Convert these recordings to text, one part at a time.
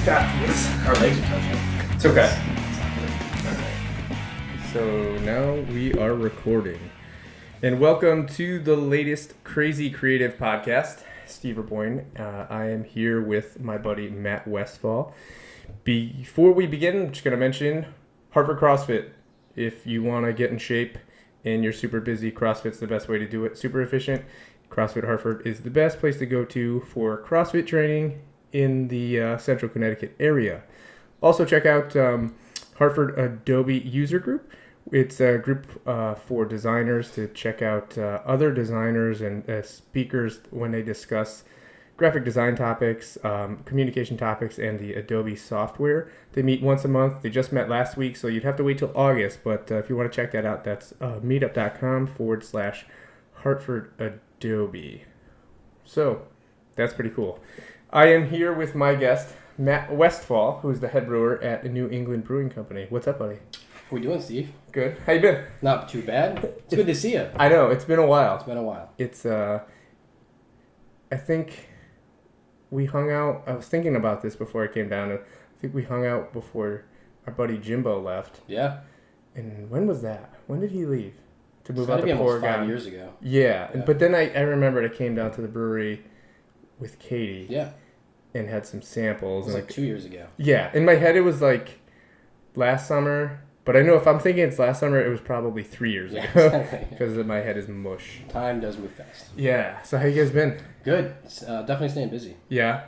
got this. Our legs are touching. It's okay. So now we are recording. And welcome to the latest CrazyCreative podcast. Steve Raboin. I am here with my buddy Matt Westfall. Before we begin, I'm just going to mention Hartford CrossFit. If you want to get in shape and you're super busy, CrossFit's the best way to do it. Super efficient. CrossFit Hartford is the best place to go to for CrossFit training in the central Connecticut area. Also check out Hartford Adobe User Group. It's a group for designers to check out other designers and speakers when they discuss graphic design topics, communication topics, and the Adobe software. They meet once a month. They just met last week, so you'd have to wait till August. But if you want to check that out, that's meetup.com/Hartford Adobe. So that's pretty cool. I am here with my guest, Matt Westfall, who is the head brewer at the New England Brewing Company. What's up, buddy? How we doing, Steve? Good. How you been? Not too bad. It's good to see you. I know. It's been a while. It's I think we hung out. I was thinking about this before I came down. I think we hung out before our buddy Jimbo left. Yeah. And when was that? When did he leave? To move out to to be almost Oregon? 5 years ago. Yeah. But then I remembered I came down to the brewery with Katie. Yeah. And had some samples. It was like 2 years ago. Yeah. In my head, it was like last summer. But I know if I'm thinking it's last summer, it was probably 3 years ago. Exactly. Because my head is mush. Time does move fast. Yeah. So how you guys been? Good. It's, definitely staying busy. Yeah.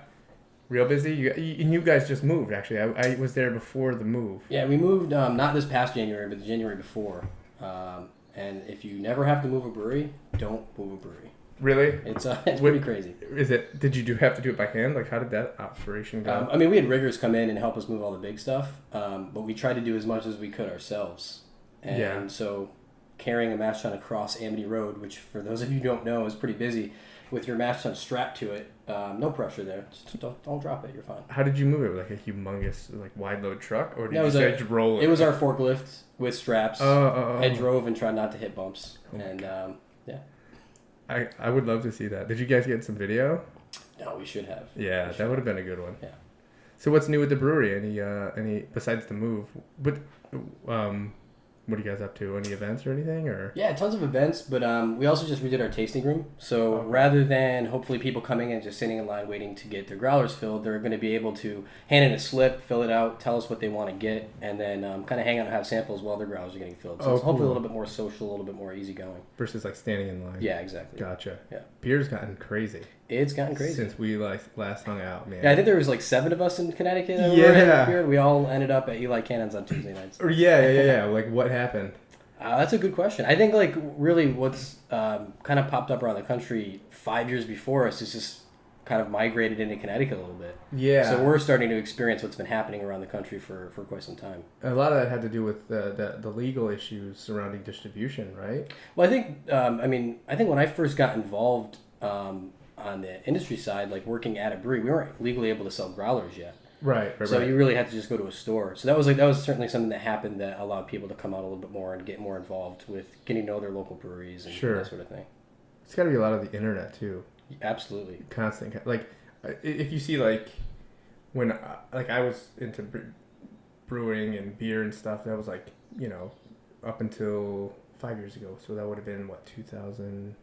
Real busy? You guys just moved, actually. I was there before the move. Yeah, we moved not this past January, but the January before. And if you never have to move a brewery, don't move a brewery. Really? It's pretty crazy. Did you have to do it by hand? Like, how did that operation go? I mean, we had riggers come in and help us move all the big stuff, but we tried to do as much as we could ourselves. And so carrying a mash tun across Amity Road, which for those of you who don't know is pretty busy, with your mash tun strapped to it, no pressure there. Just don't drop it. You're fine. How did you move it? Like a humongous, wide load truck, or did you just roll it? It was our forklift with straps. Oh. I drove and tried not to hit bumps, and yeah. I would love to see that. Did you guys get some video? No, we should have. Yeah, that would have been a good one. Yeah. So what's new with the brewery? Any besides the move? But what are you guys up to? Any events or anything? Or yeah, tons of events. But we also just redid our tasting room. So rather than hopefully people coming in just sitting in line waiting to get their growlers filled, they're going to be able to hand in a slip, fill it out, tell us what they want to get, and then kind of hang out and have samples while their growlers are getting filled. So it's hopefully a little bit more social, a little bit more easygoing. Versus like standing in line. Yeah, exactly. Gotcha. Yeah. Beer's gotten crazy. It's gotten crazy since we last hung out, man. Yeah, I think there was 7 of us in Connecticut. That yeah. Were we all ended up at Eli Cannon's on Tuesday nights. Yeah. Like, what happened? That's a good question. I think really what's kind of popped up around the country 5 years before us is just kind of migrated into Connecticut a little bit. Yeah. So we're starting to experience what's been happening around the country for quite some time. A lot of that had to do with the legal issues surrounding distribution, right? Well, I think I think when I first got involved on the industry side, like working at a brewery, we weren't legally able to sell growlers yet. Right. So you really had to just go to a store. So that was certainly something that happened that allowed people to come out a little bit more and get more involved with getting to know their local breweries and that sort of thing. It's got to be a lot of the internet too. Absolutely. Constant. Like, if you see when I was into brewing and beer and stuff, that was up until 5 year ago. So that would have been 2000.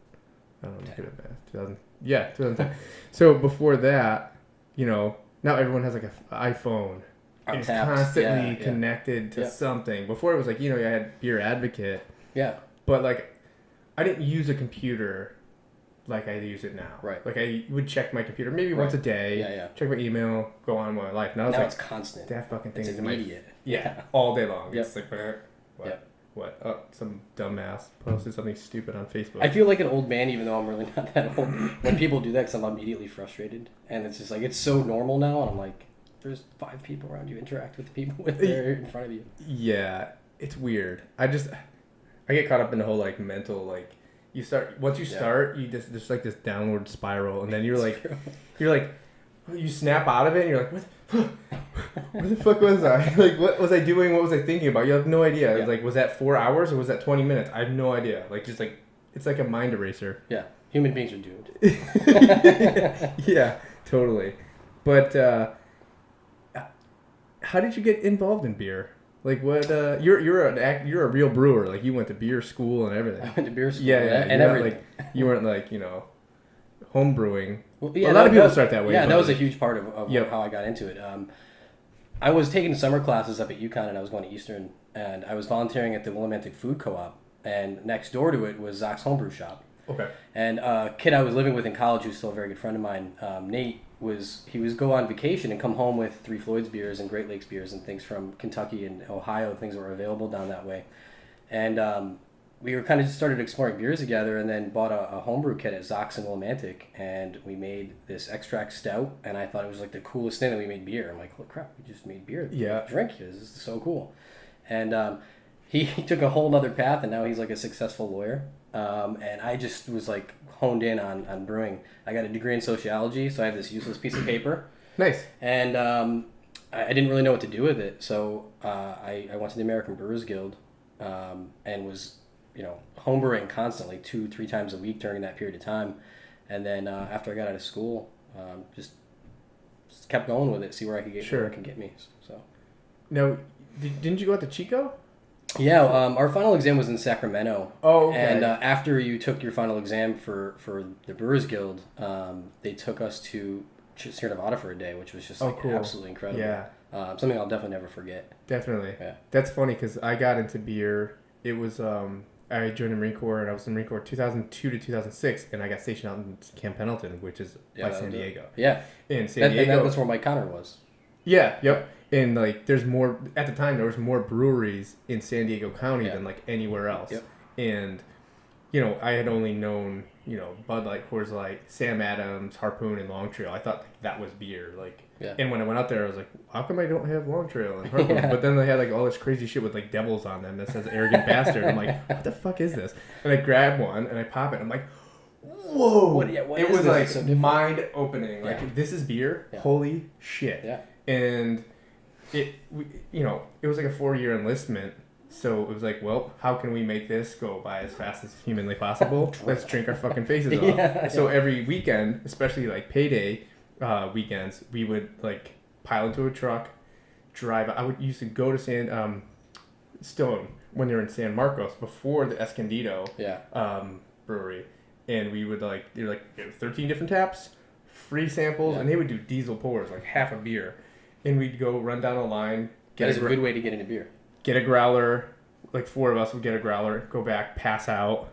I don't know. Good at math. 2000. Yeah, 2010. So before that, now everyone has an iPhone. It's constantly connected to something. Before it was I had BeerAdvocate. Yeah. But I didn't use a computer like I use it now. Right. I would check my computer maybe once a day. Yeah. Check my email, go on with my life. Now it's constant. That fucking thing is immediate. All day long. Yep. It's what? Oh, some dumbass posted something stupid on Facebook. I feel like an old man, even though I'm really not that old, when people do that, because I'm immediately frustrated. And it's just it's so normal now, and I'm like, there's 5 people around you, interact with the people they're in front of you. Yeah, it's weird. I get caught up in the whole mental once you start, you just there's this downward spiral, and then you snap out of it, and you're like, where the fuck was I? What was I doing? What was I thinking about? You have no idea. Yeah. Was that 4 hours or was that 20 minutes? I have no idea. It's like a mind eraser. Yeah. Human beings are doomed. Yeah, totally. But how did you get involved in beer? Like what? You're a real brewer. Like you went to beer school and everything. I went to beer school. Yeah, and everything. You weren't like homebrewing. Well, yeah, a lot of people start that way. Yeah, but that was a huge part of Yep. how I got into it. I was taking summer classes up at UConn, and I was going to Eastern, and I was volunteering at the Willimantic Food Co-op, and next door to it was Zach's Homebrew Shop. Okay. And a kid I was living with in college, who's still a very good friend of mine, Nate, he was go on vacation and come home with Three Floyds beers and Great Lakes beers and things from Kentucky and Ohio, things that were available down that way. And we were kind of just started exploring beers together, and then bought a homebrew kit at Zach's in Willimantic, and we made this extract stout, and I thought it was like the coolest thing that we made beer. I'm like, holy crap, we just made beer. Yeah. Drink this is so cool. And he took a whole nother path, and now he's like a successful lawyer. And I just was like honed in on brewing. I got a degree in sociology, so I have this useless piece of paper. Nice. And I didn't really know what to do with it, so I went to the American Brewers Guild and was homebrewing constantly 2-3 times a week during that period of time. And then after I got out of school, just kept going with it, see where I could get where it can get me. So now, didn't you go out to Chico? Yeah, our final exam was in Sacramento. Oh, okay. And after you took your final exam for the Brewers Guild, they took us to Sierra Nevada for a day, which was just cool. absolutely incredible. Yeah. Something I'll definitely never forget. Definitely. Yeah. That's funny because I got into beer. It was I joined the Marine Corps, and I was in the Marine Corps 2002 to 2006, and I got stationed out in Camp Pendleton, which is by San Diego. Yeah. In San Diego. And that's where Mike Connor was. Yeah. Yep. And like, there's more at the time. There was more breweries in San Diego County than like anywhere else. Yep. And I had only known Bud Light, Coors Light, Sam Adams, Harpoon, and Long Trail. I thought that was beer. Like, and when I went out there, I was like, how come I don't have Long Trail and Harpoon? But then they had like all this crazy shit with like devils on them that says arrogant bastard. I'm like, what the fuck is this? And I grab one and I pop it. I'm like, whoa! What it was like so mind opening. Like, this is beer. Yeah. Holy shit! Yeah. And it was like a 4-year enlistment. So it was like, well, how can we make this go by as fast as humanly possible? Let's drink our fucking faces off. So every weekend, especially like payday weekends, we would like pile into a truck, drive. I would used to go to Stone when they were in San Marcos before the Escondido brewery, and we would they were 13 different taps, free samples, and they would do diesel pours, like half a beer, and we'd go run down the line. That is a good way to get into beer. Get a growler, like 4 of us would get a growler, go back, pass out,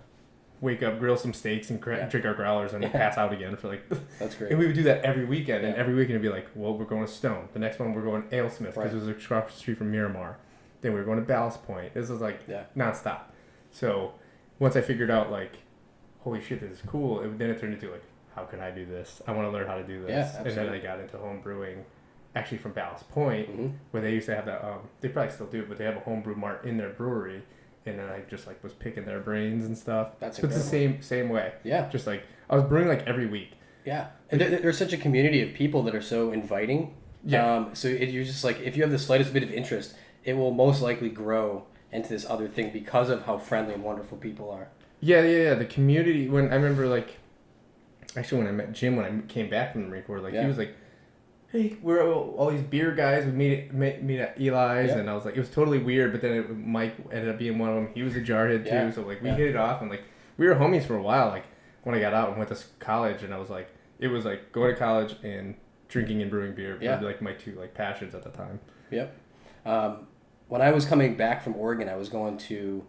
wake up, grill some steaks, and drink our growlers, and then pass out again for That's great. And we would do that every weekend, and every weekend it'd be like, well, we're going to Stone. The next one we're going to Alesmith because it was across the street from Miramar. Then we were going to Ballast Point. This was nonstop. So once I figured out holy shit, this is cool, then it turned into how can I do this? I want to learn how to do this. Yeah, absolutely. And then I got into home brewing. Actually from Ballast Point, where they used to have that, they probably still do, but they have a homebrew mart in their brewery, and then I just was picking their brains and stuff. That's incredible. It's the same way. Yeah. Just I was brewing every week. Yeah, and there's such a community of people that are so inviting. Yeah. So you're just if you have the slightest bit of interest, it will most likely grow into this other thing because of how friendly and wonderful people are. Yeah. The community. When I remember actually when I met Jim when I came back from the Marine Corps, he was like, hey, we're all these beer guys. We meet at Eli's, and I was like, it was totally weird. But then Mike ended up being one of them. He was a jarhead too, so we hit it off, and we were homies for a while. When I got out and went to college, and I was it was going to college and drinking and brewing beer were my two passions at the time. Yep. When I was coming back from Oregon, I was going to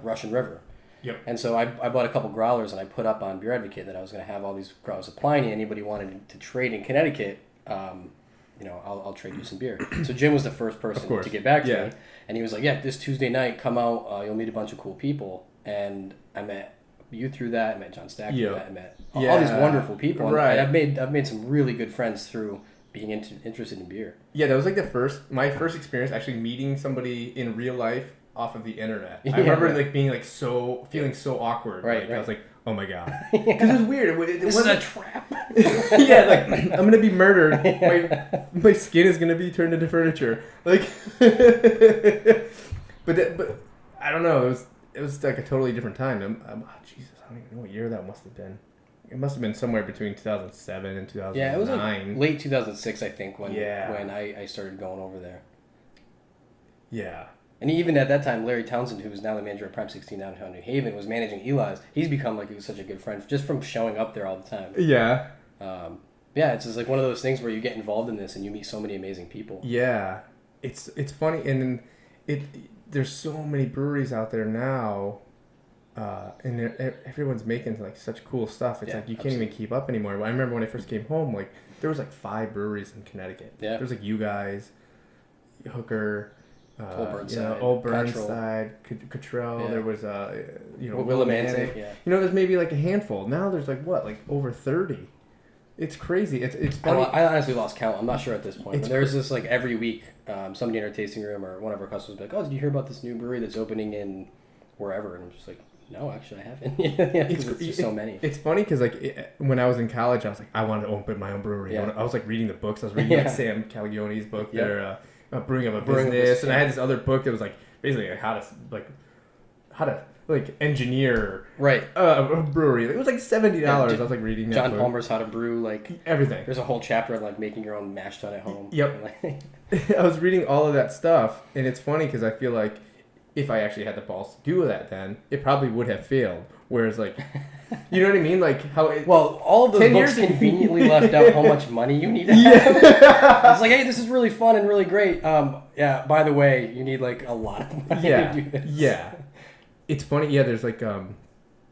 Russian River. Yep. And so I bought a couple growlers, and I put up on BeerAdvocate that I was going to have all these growlers applying to anybody wanted to trade in Connecticut. I'll trade you some beer. So Jim was the first person to get back to me, and he was like, "Yeah, this Tuesday night, come out. You'll meet a bunch of cool people." And I met you through that. I met John Stack through that. I met all these wonderful people. Right. And I've made some really good friends through being interested in beer. Yeah, that was my first experience actually meeting somebody in real life off of the internet. I remember being feeling so awkward. Right. I was like, oh my god, because it was weird. It This is a trap. I'm gonna be murdered. My skin is gonna be turned into furniture. But I don't know. It was a totally different time. Jesus, I don't even know what year that must have been. it must have been somewhere between 2007 and 2009. Yeah, it was like late 2006, I think, when Yeah. when I started going over there. Yeah. And even at that time, Larry Townsend, who is now the manager of Prime 16 downtown New Haven, was managing Eli's. He's become like such a good friend just from showing up there all the time. Yeah. Yeah, it's just like one of those things where you get involved in this and you meet so many amazing people. Yeah. It's funny, and there's so many breweries out there now, and everyone's making like such cool stuff. It's like you can't even keep up anymore. I remember when I first came home, like there was like 5 breweries in Connecticut. Yeah. There was like you guys, Hooker, Old Burnside, Cottrell. Yeah. There was Willimantic. Yeah. There's maybe like a handful. Now there's like like over 30. It's crazy. It's funny. I honestly lost count. I'm not sure at this point. But there's this like every week, somebody in our tasting room or one of our customers will be like, "Oh, did you hear about this new brewery that's opening in wherever?" And I'm just like, "No, actually, I haven't." It's just so many. It's funny because like when I was in college, I was like, I wanted to open my own brewery. Yeah. I was like reading the books. I was reading like Sam Calagioni's book there, Brewing Up a Brewing Up Business, a- and I had this other book that was like basically like how to engineer Right. a brewery. It was like $70. Yeah, I was like reading that John book. Palmer's How to Brew, like Everything. there's a whole chapter on like making your own mash tun at home. Yep. And, I was reading all of that stuff, and it's funny because I feel like if I actually had the balls to do that, then it probably would have failed. Whereas, like, you know what I mean? Like how it. well, all of those 10 books years- conveniently left out how much money you need to have. It's like, hey, this is really fun and really great. Yeah. By the way, you need like a lot of money Yeah, to do this. yeah. It's funny. Yeah, there's like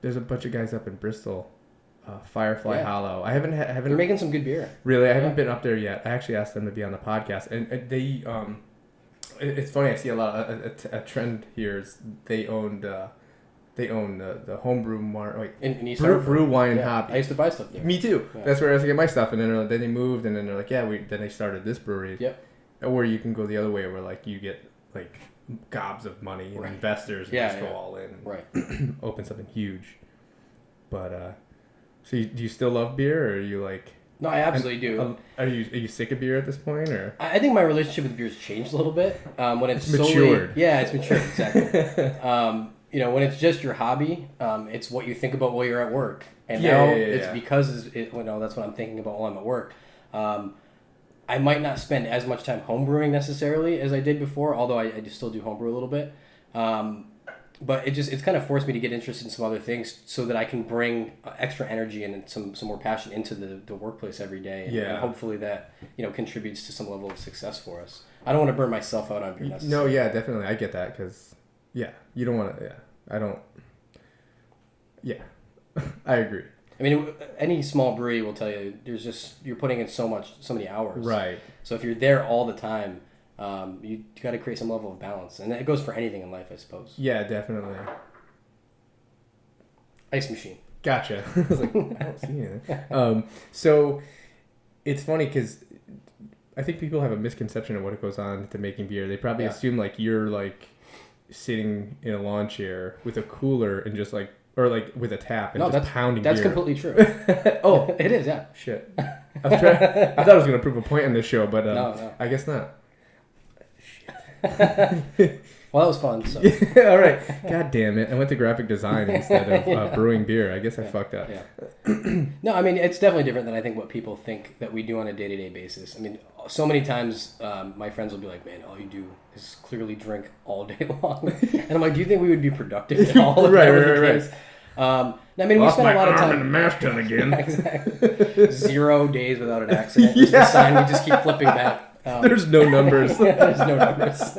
there's a bunch of guys up in Bristol, Firefly Yeah. Hollow. I haven't They're making some good beer. really. I haven't been up there yet. I actually asked them to be on the podcast, and they it's funny. I see a lot. A trend here is they own the homebrew In East brew Hartford. wine and Yeah. hobby. I used to buy stuff there. Me too. Yeah. That's where I was to get my stuff, and then they moved, and then they're like, then they started this brewery. Yep. Or you can go the other way, where like you get like gobs of money and Right. investors and Yeah, just go yeah. all in, and Right. open something huge. But so do you still love beer, or are you like? No, I absolutely do. Are you sick of beer at this point, or? I think my relationship with beer has changed a little bit. When it's solely, matured. Yeah, it's matured, exactly. When it's just your hobby, it's what you think about while you're at work. And now it's because that's what I'm thinking about while I'm at work. I might not spend as much time homebrewing necessarily as I did before, although I still do homebrew a little bit. But it's kind of forced me to get interested in some other things so that I can bring extra energy and some more passion into the workplace every day. And hopefully that, contributes to some level of success for us. I don't want to burn myself out on beer necessarily. No, yeah, definitely. I get that because, you don't want to, I don't, I agree. I mean, any small brewery will tell you you're putting in so many hours. Right. So if you're there all the time, you got to create some level of balance, and that goes for anything in life, I suppose. Yeah, definitely. Ice machine. Gotcha. I was like, I don't see anything. So it's funny because I think people have a misconception of what goes on to making beer. They probably assume like you're like sitting in a lawn chair with a cooler and just like, or like with a tap and just pounding beer. That's completely true. Oh, it is, yeah. Shit. I thought I was going to prove a point on this show, but No. I guess not. Well, that was fun. So. All right. God damn it. I went to graphic design instead of brewing beer. I guess I fucked up. Yeah. No, I mean, it's definitely different than I think what people think that we do on a day-to-day basis. I mean, so many times my friends will be like, man, all you do is clearly drink all day long. And I'm like, do you think we would be productive at all if that were the case? I mean, we spend a lot of time in the mash tun again. Exactly. 0 days without an accident. There's a sign we just keep flipping back. There's no numbers. There's no numbers.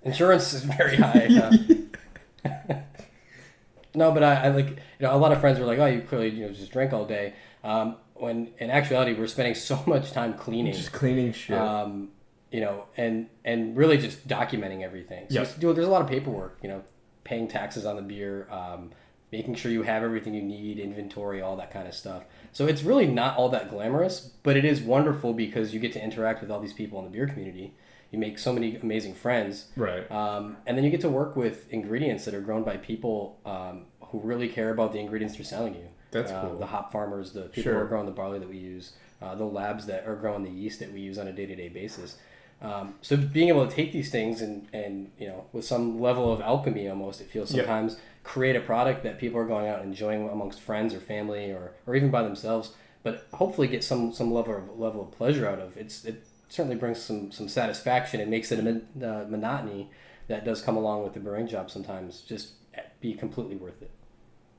Insurance is very high. No, but I like, a lot of friends were like, oh, you clearly just drink all day. When in actuality we're spending so much time cleaning. Just cleaning shit. And really just documenting everything. So there's a lot of paperwork, paying taxes on the beer, making sure you have everything you need, inventory, all that kind of stuff. So it's really not all that glamorous, but it is wonderful because you get to interact with all these people in the beer community. You make so many amazing friends. Right. And then you get to work with ingredients that are grown by people who really care about the ingredients they're selling you. That's cool. The hop farmers, the people who are growing the barley that we use, the labs that are growing the yeast that we use on a day-to-day basis. So being able to take these things and with some level of alchemy almost, it feels sometimes, create a product that people are going out and enjoying amongst friends or family or even by themselves, but hopefully get some level of pleasure out of. It certainly brings some satisfaction and makes it a monotony that does come along with the brewing job sometimes just be completely worth it.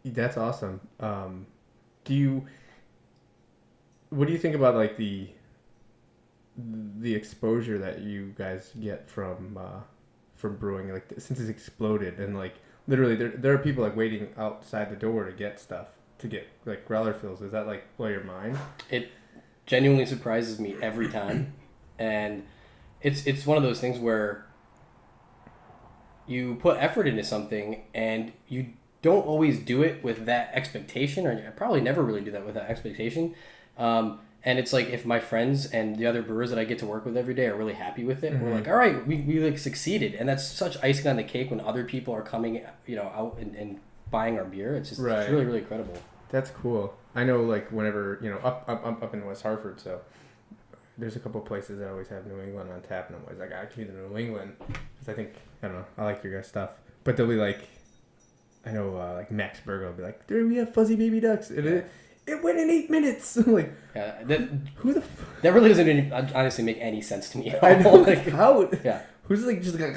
That's awesome. What do you think about like the exposure that you guys get from brewing, like since it's exploded, and like literally there are people like waiting outside the door to get stuff, to get like growler fills? Does that like blow your mind? It genuinely surprises me every time. And it's one of those things where you put effort into something and you don't always do it with that expectation, or I probably never really do that with that expectation. And it's like, if my friends and the other brewers that I get to work with every day are really happy with it, we're like, all right, we like succeeded. And that's such icing on the cake when other people are coming, out and buying our beer. It's just It's really, really incredible. That's cool. I know, like, whenever, up in West Hartford, so there's a couple of places that always have New England on tap, and I'm always like, I can do the New England, because I don't know, I like your guys' stuff. But they'll be like, I know, like, Max Burger will be like, dude, we have fuzzy baby ducks. And it went in 8 minutes. I'm like, who the that really doesn't honestly make any sense to me. I know, like, how? Yeah. Who's like, just like,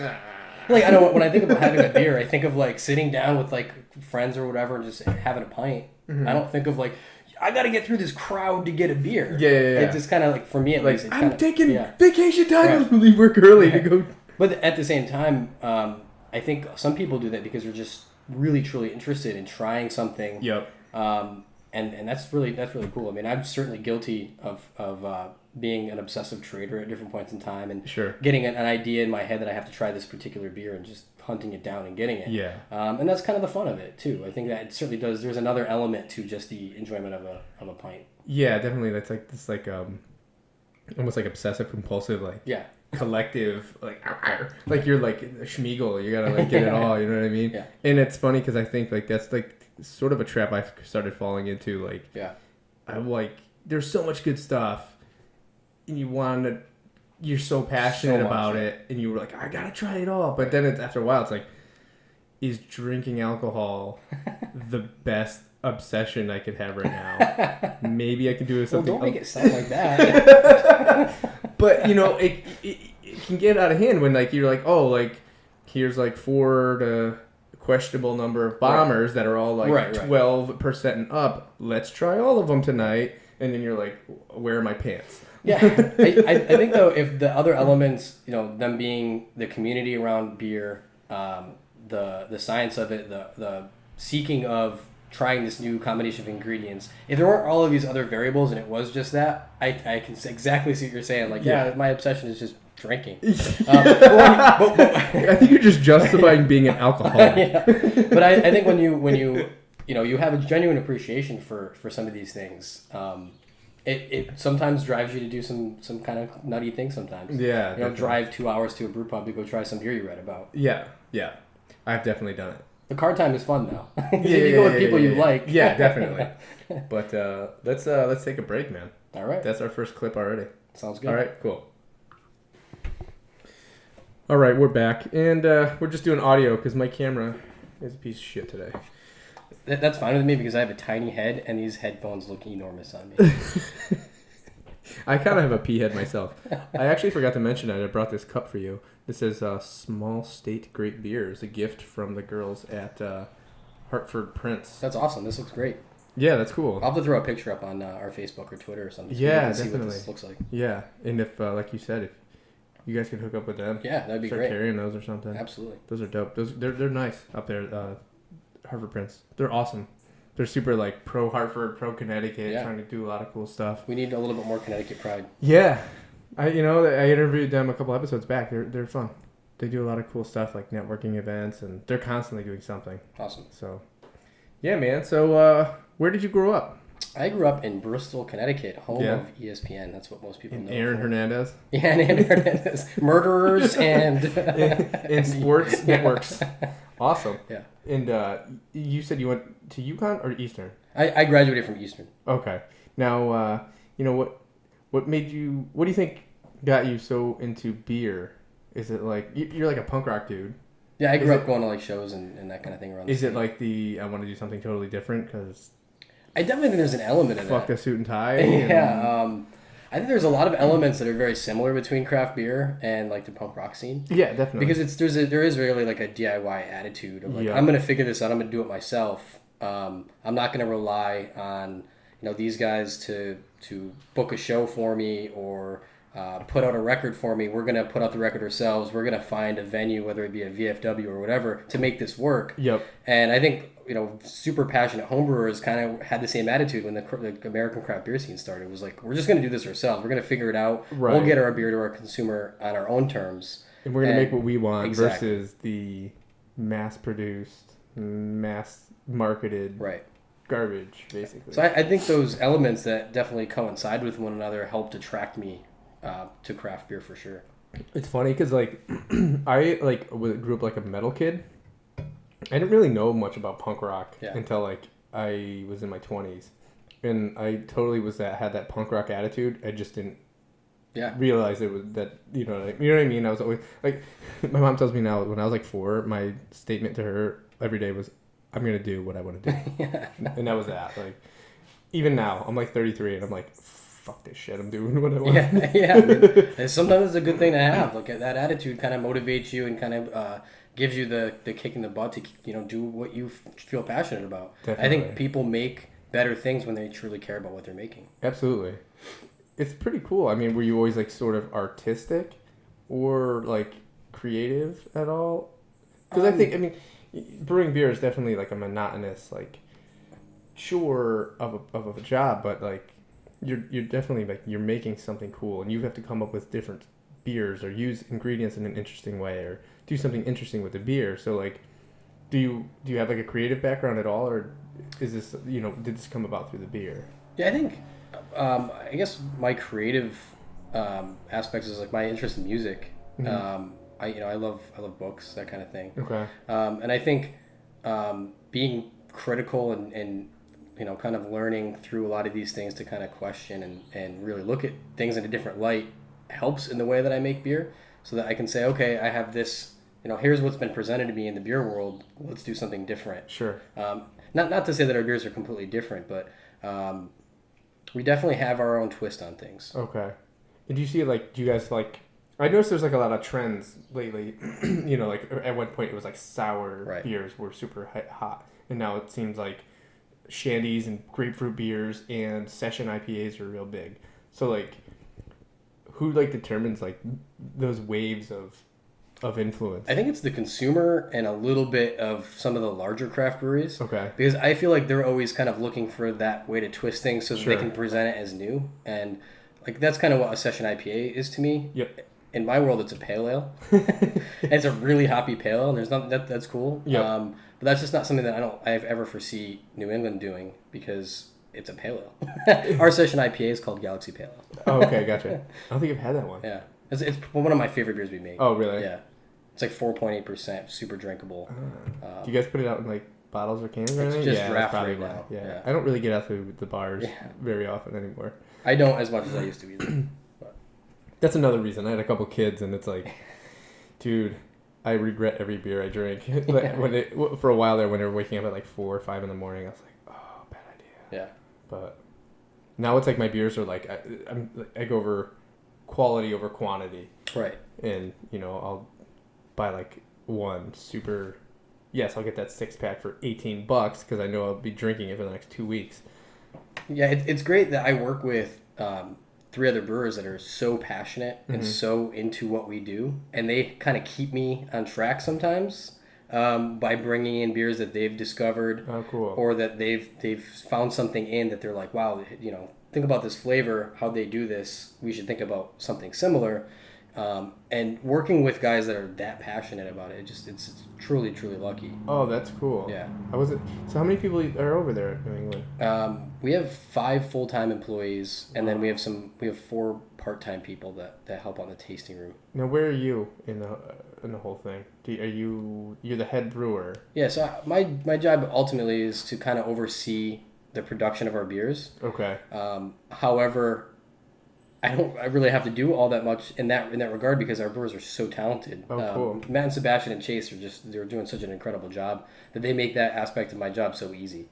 like, I know when I think about having a beer, I think of like sitting down with like friends or whatever and just having a pint. I don't think of like, I got to get through this crowd to get a beer. Yeah. It's just kind of like, for me at least, it's I'm taking vacation time to leave work early to go. But at the same time, I think some people do that because they're just really truly interested in trying something. Yep. And that's really cool. I mean, I'm certainly guilty of being an obsessive trader at different points in time, and getting an idea in my head that I have to try this particular beer and just hunting it down and getting it. Yeah. And that's kind of the fun of it too. I think that it certainly does. There's another element to just the enjoyment of a pint. Yeah, definitely. That's like this, like almost like obsessive compulsive, like collective, like you're like a Schmeagol. You gotta like get it all. You know what I mean? Yeah. And it's funny because I think like that's like sort of a trap I started falling into. Like, I'm like, there's so much good stuff, and you're so passionate about it, and you were like, I gotta try it all. But then after a while, it's like, is drinking alcohol the best obsession I could have right now? Maybe I could do something. Well, don't make it sound like that. But it can get out of hand when like you're like, oh, like here's like 4 to questionable number of bombers that are all like 12% and up. Let's try all of them tonight. And then you're like, where are my pants? Yeah. I think though, if the other elements, them being the community around beer, the science of it, the seeking of trying this new combination of ingredients, if there weren't all of these other variables and it was just that, I can exactly see what you're saying. Like, my obsession is just drinking. I think you're just justifying being an alcoholic. But I think when you have a genuine appreciation for some of these things, it sometimes drives you to do some kind of nutty thing sometimes. Yeah. Drive 2 hours to a brew pub to go try some beer you read about. Yeah. I've definitely done it. The card time is fun though. If you go with people you like. Yeah, definitely. But let's take a break, man. All right. That's our first clip already. Sounds good. All right, cool. All right, we're back, and we're just doing audio because my camera is a piece of shit today. That's fine with me because I have a tiny head and these headphones look enormous on me. I kind of have a pea head myself. I actually forgot to mention it. I brought this cup for you. This is Small State Great Beers, a gift from the girls at Hartford Prince. That's awesome. This looks great. Yeah, that's cool. I'll have to throw a picture up on our Facebook or Twitter or something. So yeah, you can definitely. see what this looks like. Yeah, and if, like you said, if you guys could hook up with them. Yeah, that'd be start great. Carrying those or something. Absolutely. Those are dope. They're nice up there, Hartford Prince. They're awesome. They're super like pro Hartford, pro Connecticut, trying to do a lot of cool stuff. We need a little bit more Connecticut pride. Yeah, I interviewed them a couple episodes back. They're fun. They do a lot of cool stuff like networking events, and they're constantly doing something. Awesome. So, yeah, man. So, where did you grow up? I grew up in Bristol, Connecticut, home of ESPN. That's what most people know. Aaron Hernandez? Yeah, and Aaron Hernandez. Murderers and... in sports networks. Awesome. Yeah. And you said you went to UConn or Eastern? I graduated from Eastern. Okay. Now, what made you... What do you think got you so into beer? Is it like you're like a punk rock dude? Yeah, I grew up going to like shows and that kind of thing around. Is it like I want to do something totally different because I definitely think there's an element of that. Fuck the suit and tie. Yeah. I think there's a lot of elements that are very similar between craft beer and like the punk rock scene. Yeah, definitely. Because there is really like a DIY attitude of like, I'm gonna figure this out. I'm gonna do it myself. I'm not gonna rely on these guys to book a show for me or put out a record for me. We're gonna put out the record ourselves. We're gonna find a venue, whether it be a VFW or whatever, to make this work. Yep. And I think super passionate homebrewers kind of had the same attitude when the American craft beer scene started. It was like, we're just gonna do this ourselves. We're gonna figure it out. Right. We'll get our beer to our consumer on our own terms. And we're gonna make what we want exactly. versus the mass-produced, mass-marketed garbage, basically. So I think those elements that definitely coincide with one another helped attract me to craft beer for sure. It's funny because like I grew up like a metal kid. I didn't really know much about punk rock until like I was in my 20s, and I totally had that punk rock attitude. I just didn't realize it was that you know what I mean. I was always like, my mom tells me now when I was like 4, my statement to her every day was, "I'm gonna do what I want to do," and that was that. Like even now, I'm like 33, and I'm like, fuck this shit, I'm doing what I want. And sometimes it's a good thing to have. Like that attitude kind of motivates you and kind of gives you the kick in the butt to do what you feel passionate about. Definitely. I think people make better things when they truly care about what they're making. Absolutely. It's pretty cool. I mean, were you always like sort of artistic or like creative at all? Because I think brewing beer is definitely like a monotonous like chore of a job, but like you're definitely like you're making something cool, and you have to come up with different beers or use ingredients in an interesting way or do something interesting with the beer. So like, do you have like a creative background at all, or is this did this come about through the beer? Yeah, I think I guess my creative aspects is like my interest in music. Mm-hmm. I love books, that kind of thing. Okay. And I think being critical and kind of learning through a lot of these things to kind of question and really look at things in a different light helps in the way that I make beer, so that I can say, okay, I have this, here's what's been presented to me in the beer world. Let's do something different. Sure. Not to say that our beers are completely different, but we definitely have our own twist on things. Okay. And do you see do you guys I noticed there's like a lot of trends lately, like at one point it was like sour beers were super hot, and now it seems like shandies and grapefruit beers and session IPAs are real big. So like, who determines those waves of influence? I think it's the consumer and a little bit of some of the larger craft breweries. Okay. Because I feel like they're always kind of llooking for that way to twist things so that they can present it as new. And that's kind of what a session IPA is to me. Yep. In my world, it's a pale ale. It's a really hoppy pale ale, and there's not that's cool. Yep. But that's just not something that I've ever foresee New England doing, because it's a pale ale. Our session IPA is called Galaxy Pale Ale. Oh, okay, gotcha. I don't think I've had that one. Yeah, it's one of my favorite beers we make. Oh, really? Yeah, it's like 4.8%, super drinkable. Do you guys put it out in bottles or cans or anything? It's just draft right now. Yeah, I don't really get out to the bars very often anymore. I don't as much as I used to either. That's another reason. I had a couple kids, and it's like, dude, I regret every beer I drink. For a while there, when they were waking up at 4 or 5 in the morning, I was like, oh, bad idea. Yeah. But now it's my beers are I go over quality over quantity. Right. And I'll buy one super. Yes, I'll get that 6-pack for $18 because I know I'll be drinking it for the next 2 weeks. Yeah, it's great that I work with 3 other brewers that are so passionate and so into what we do, and they kind of keep me on track sometimes by bringing in beers that they've discovered. Oh, cool. Or that they've found something in that they're like, wow, think about this flavor, how they do this, we should think about something similar. And working with guys that are that passionate about it, it's truly lucky. Oh, that's cool. Yeah. So how many people are over there at New England? We have 5 full-time employees, and then we have 4 part-time people that help on the tasting room. Now, where are you in the whole thing? You're the head brewer? Yeah. So my job ultimately is to kind of oversee the production of our beers. Okay. However, I really have to do all that much in that regard because our brewers are so talented. Oh, cool. Matt and Sebastian and Chase they're doing such an incredible job that they make that aspect of my job so easy.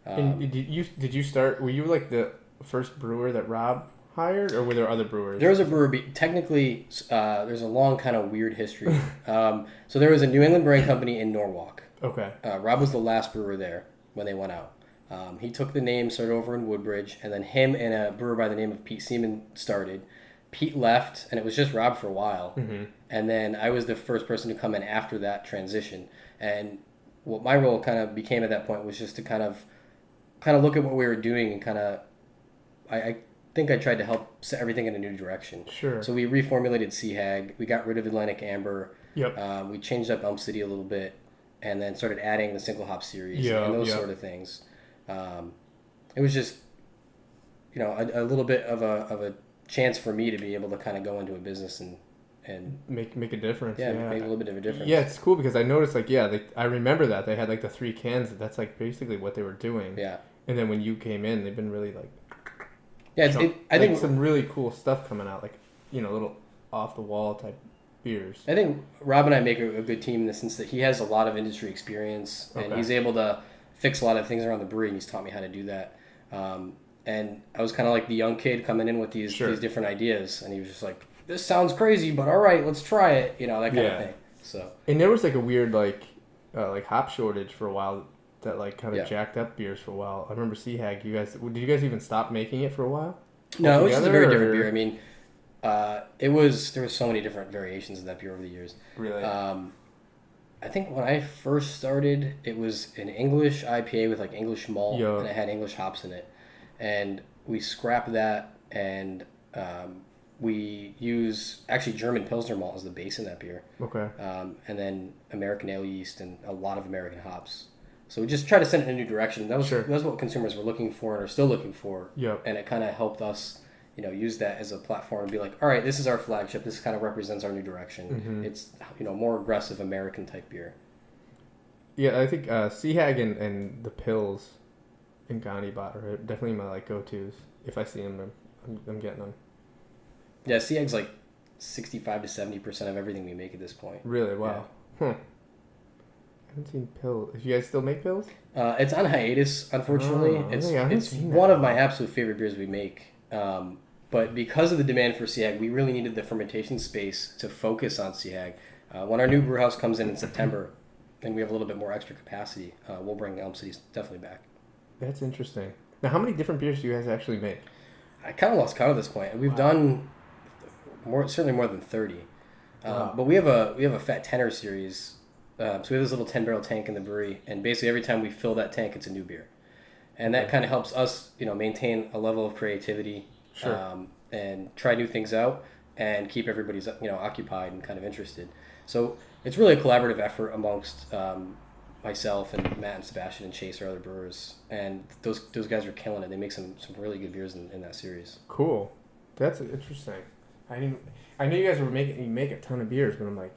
And did you start? Were you like the first brewer that Rob hired, or were there other brewers? There was a brewer. Technically, there's a long kind of weird history. So there was a New England Brewing Company in Norwalk. Okay. Rob was the last brewer there when they went out. He took the name, started over in Woodbridge, and then him and a brewer by the name of Pete Seaman started. Pete left, and it was just Rob for a while. Mm-hmm. And then I was the first person to come in after that transition. And what my role kind of became at that point was just to kind of look at what we were doing and kind of, I think I tried to help set everything in a new direction. Sure. So we reformulated CHAG. We got rid of Atlantic Amber. Yep. We changed up Elm City a little bit, and then started adding the single hop series and those sort of things. It was just, a little bit of a chance for me to be able to kind of go into a business and make a difference. Yeah, make a little bit of a difference. Yeah, it's cool because I noticed I remember that they had like the 3 cans. That's like basically what they were doing. Yeah. And then when you came in, they've been really like. Yeah, I think some really cool stuff coming out, like little off the wall type beers. I think Rob and I make a good team in the sense that he has a lot of industry experience and he's able to fix a lot of things around the brewery, and he's taught me how to do that. And I was kind of like the young kid coming in with these different ideas, and he was just like, "This sounds crazy, but all right, let's try it," that kind of thing. So. And there was like a weird like hop shortage for a while that like kind of jacked up beers for a while. I remember CHAG. Did you guys even stop making it for a while? No, it was just a very different beer. I mean, there was so many different variations of that beer over the years. Really. I think when I first started, it was an English IPA with like English malt, and it had English hops in it. And we scrapped that, and we use actually German Pilsner malt as the base in that beer. Okay. And then American ale yeast and a lot of American hops. So we just try to send it in a new direction. That was what consumers were looking for and are still looking for. Yep. And it kind of helped us, use that as a platform and be like, all right, this is our flagship. This kind of represents our new direction. Mm-hmm. It's, more aggressive American type beer. Yeah, I think CHAG and the Pills and Gandhi Bot are definitely my like go-tos. If I see them, I'm getting them. Yeah, CHAG's like 65 to 70% of everything we make at this point. Really? Wow. Yeah. I haven't seen Pills. Do you guys still make Pills? It's on hiatus, unfortunately. It's one of my absolute favorite beers we make. But because of the demand for CHAG, we really needed the fermentation space to focus on CHAG. When our new brew house comes in September, and we have a little bit more extra capacity, we'll bring Elm City definitely back. That's interesting. Now, how many different beers do you guys actually make? I kind of lost count at this point. We've done certainly more than 30. But we have a Fat Tenor series. So we have this little 10-barrel tank in the brewery, and basically every time we fill that tank, it's a new beer. And that kind of helps us, maintain a level of creativity, and try new things out, and keep everybody's, occupied and kind of interested. So it's really a collaborative effort amongst myself and Matt and Sebastian and Chase, our other brewers, and those guys are killing it. They make some really good beers in that series. Cool, that's interesting. I knew you guys make a ton of beers, but I'm like.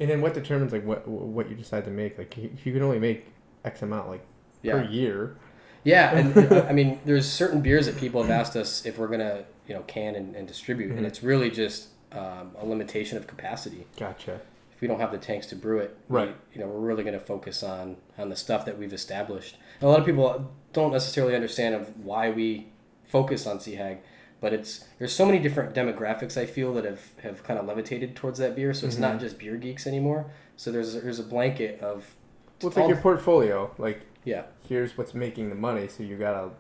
And then what determines like what you decide to make? Like you can only make X amount per year. Yeah, and I mean, there's certain beers that people have asked us if we're gonna can and distribute, and it's really just a limitation of capacity. Gotcha. If we don't have the tanks to brew it, right? We're really gonna focus on the stuff that we've established. And a lot of people don't necessarily understand of why we focus on CHAG. But there's so many different demographics I feel that have kind of levitated towards that beer. So it's not just beer geeks anymore. So there's a blanket of. Well, it's like your portfolio. Like yeah, here's what's making the money. So you gotta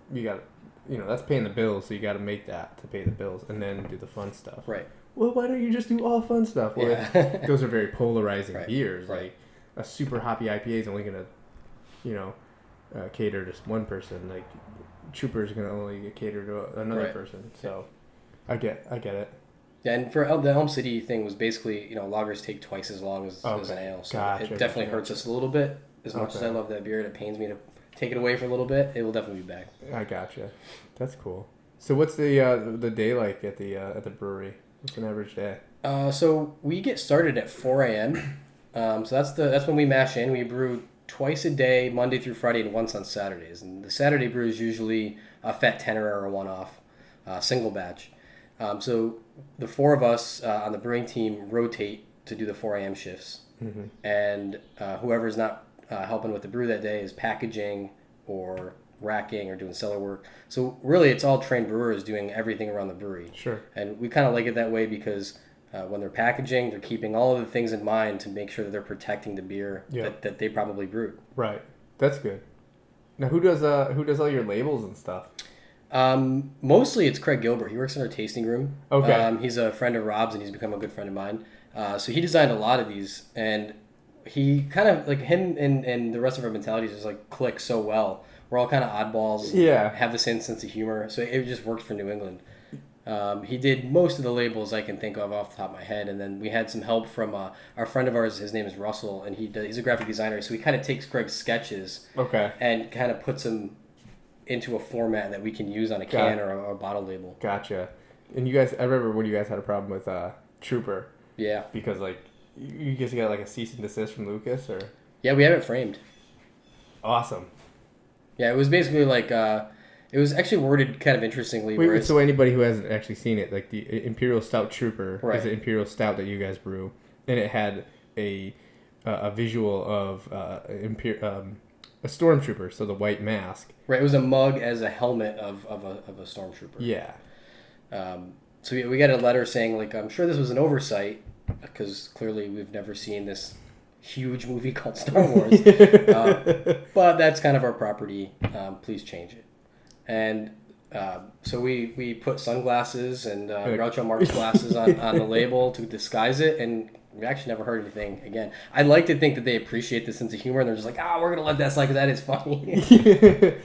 that's paying the bills. So you gotta make that to pay the bills and then do the fun stuff. Right. Well, why don't you just do all fun stuff? Well, those are very polarizing beers. Right. Like a super hoppy IPA is only gonna, cater to one person. Like. Trooper's gonna only cater to another person, so I get it. Yeah, and for the Elm City thing was basically lagers take twice as long as an ale, so it definitely hurts us a little bit. As much as I love that beer, and it pains me to take it away for a little bit. It will definitely be back. I gotcha. That's cool. So what's the day like at the brewery? What's an average day? So we get started at 4 a.m. So that's when we mash in. We brew twice a day, Monday through Friday, and once on Saturdays. And the Saturday brew is usually a Fat Tenor or a one-off, single batch. So the four of us on the brewing team rotate to do the 4 a.m. shifts. Mm-hmm. And whoever's not helping with the brew that day is packaging or racking or doing cellar work. So really it's all trained brewers doing everything around the brewery. Sure. And we kind of like it that way because when they're packaging, they're keeping all of the things in mind to make sure that they're protecting the beer that they probably brewed. Right. That's good. Now, who does all your labels and stuff? Mostly it's Craig Gilbert. He works in our tasting room. Okay. He's a friend of Rob's and he's become a good friend of mine. So he designed a lot of these, and he kind of like him and the rest of our mentalities just like click so well. We're all kind of oddballs. Yeah. Have the same sense of humor, so it just worked for New England. He did most of the labels I can think of off the top of my head, and then we had some help from our friend of ours. His name is Russell, and he's a graphic designer. So he kind of takes Craig's sketches, and kind of puts them into a format that we can use on a can or a bottle label. Gotcha. And you guys, I remember when you guys had a problem with Trooper. Yeah. Because like you guys got like a cease and desist from Lucas, or? Yeah, we have it framed. Awesome. Yeah, it was basically like it was actually worded kind of interestingly. Wait, so anybody who hasn't actually seen it, like the Imperial Stout Trooper right. is an Imperial Stout that you guys brew, and it had a visual of a stormtrooper, so the white mask. Right, it was a mug as a helmet of a stormtrooper. Yeah. So we got a letter saying, like, I'm sure this was an oversight, because clearly we've never seen this huge movie called Star Wars. But that's kind of our property. Please change it. And so we put sunglasses and Groucho Marx glasses on the label to disguise it, and we actually never heard anything again. I'd like to think that they appreciate the sense of humor, and they're just like, we're going to let that slide because that is funny.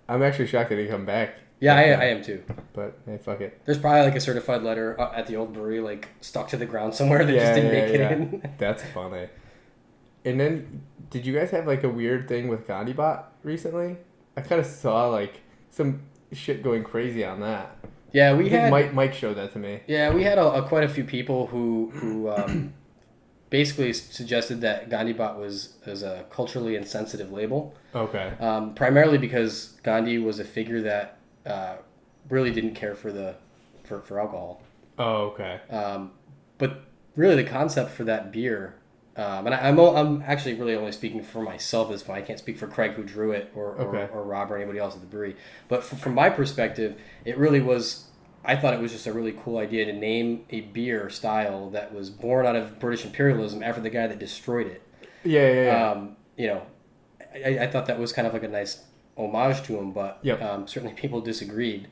I'm actually shocked that he come back. Yeah, I am too. But hey, fuck it. There's probably like a certified letter at the old brewery, like stuck to the ground somewhere that just didn't make it in. That's funny. And then, did you guys have like a weird thing with GandhiBot recently? I kind of saw like some shit going crazy on that. Yeah, we had Mike showed that to me. Yeah, we had quite a few people who basically suggested that GandhiBot was a culturally insensitive label. Okay. Primarily because Gandhi was a figure that really didn't care for alcohol. Oh, okay. But really, the concept for that beer, and I'm actually really only speaking for myself at this point. I can't speak for Craig who drew it or Rob or anybody else at the brewery. But from my perspective, it really was. I thought it was just a really cool idea to name a beer style that was born out of British imperialism after the guy that destroyed it. Yeah. I thought that was kind of like a nice homage to him, but certainly people disagreed.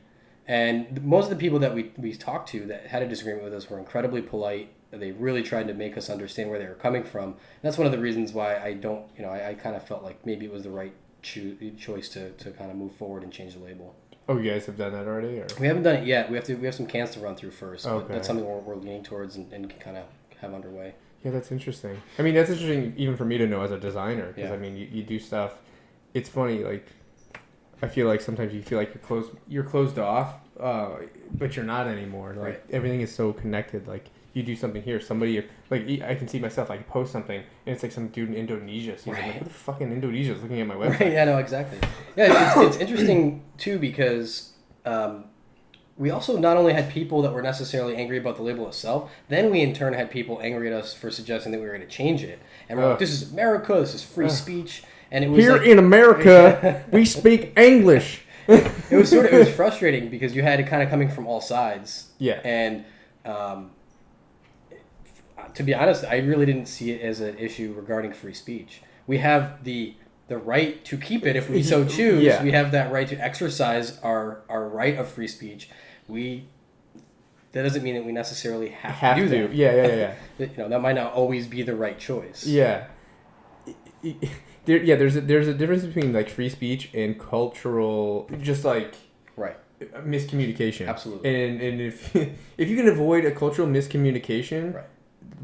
And most of the people that we talked to that had a disagreement with us were incredibly polite. They really tried to make us understand where they were coming from. And that's one of the reasons why I don't, I kind of felt like maybe it was the right choice to kind of move forward and change the label. Oh, you guys have done that already? Or? We haven't done it yet. We have some cans to run through first. Okay. But that's something we're leaning towards and kind of have underway. Yeah, that's interesting. I mean, that's interesting even for me to know as a designer. Because, Yeah. I mean, you do stuff. It's funny, like, I feel like sometimes you feel like you're closed off, but you're not anymore. Like, Right. everything is so connected. Like, you do something here, somebody, like, I can see myself, I post something, and it's like some dude in Indonesia. So he's like, what the fuck in Indonesia is looking at my website? Right, yeah, no, exactly. Yeah, it's interesting, too, because we also not only had people that were necessarily angry about the label itself, then we in turn had people angry at us for suggesting that we were going to change it. And we're like, this is America, this is free speech. And it was here like, in America, we speak English. it was frustrating because you had it kind of coming from all sides. Yeah. And to be honest, I really didn't see it as an issue regarding free speech. We have the right to keep it if we so choose. Yeah. We have that right to exercise our right of free speech. That doesn't mean that we necessarily have to do that. Yeah. That might not always be the right choice. Yeah. There's a difference between like free speech and cultural, just like right miscommunication. Absolutely. And if you can avoid a cultural miscommunication, right.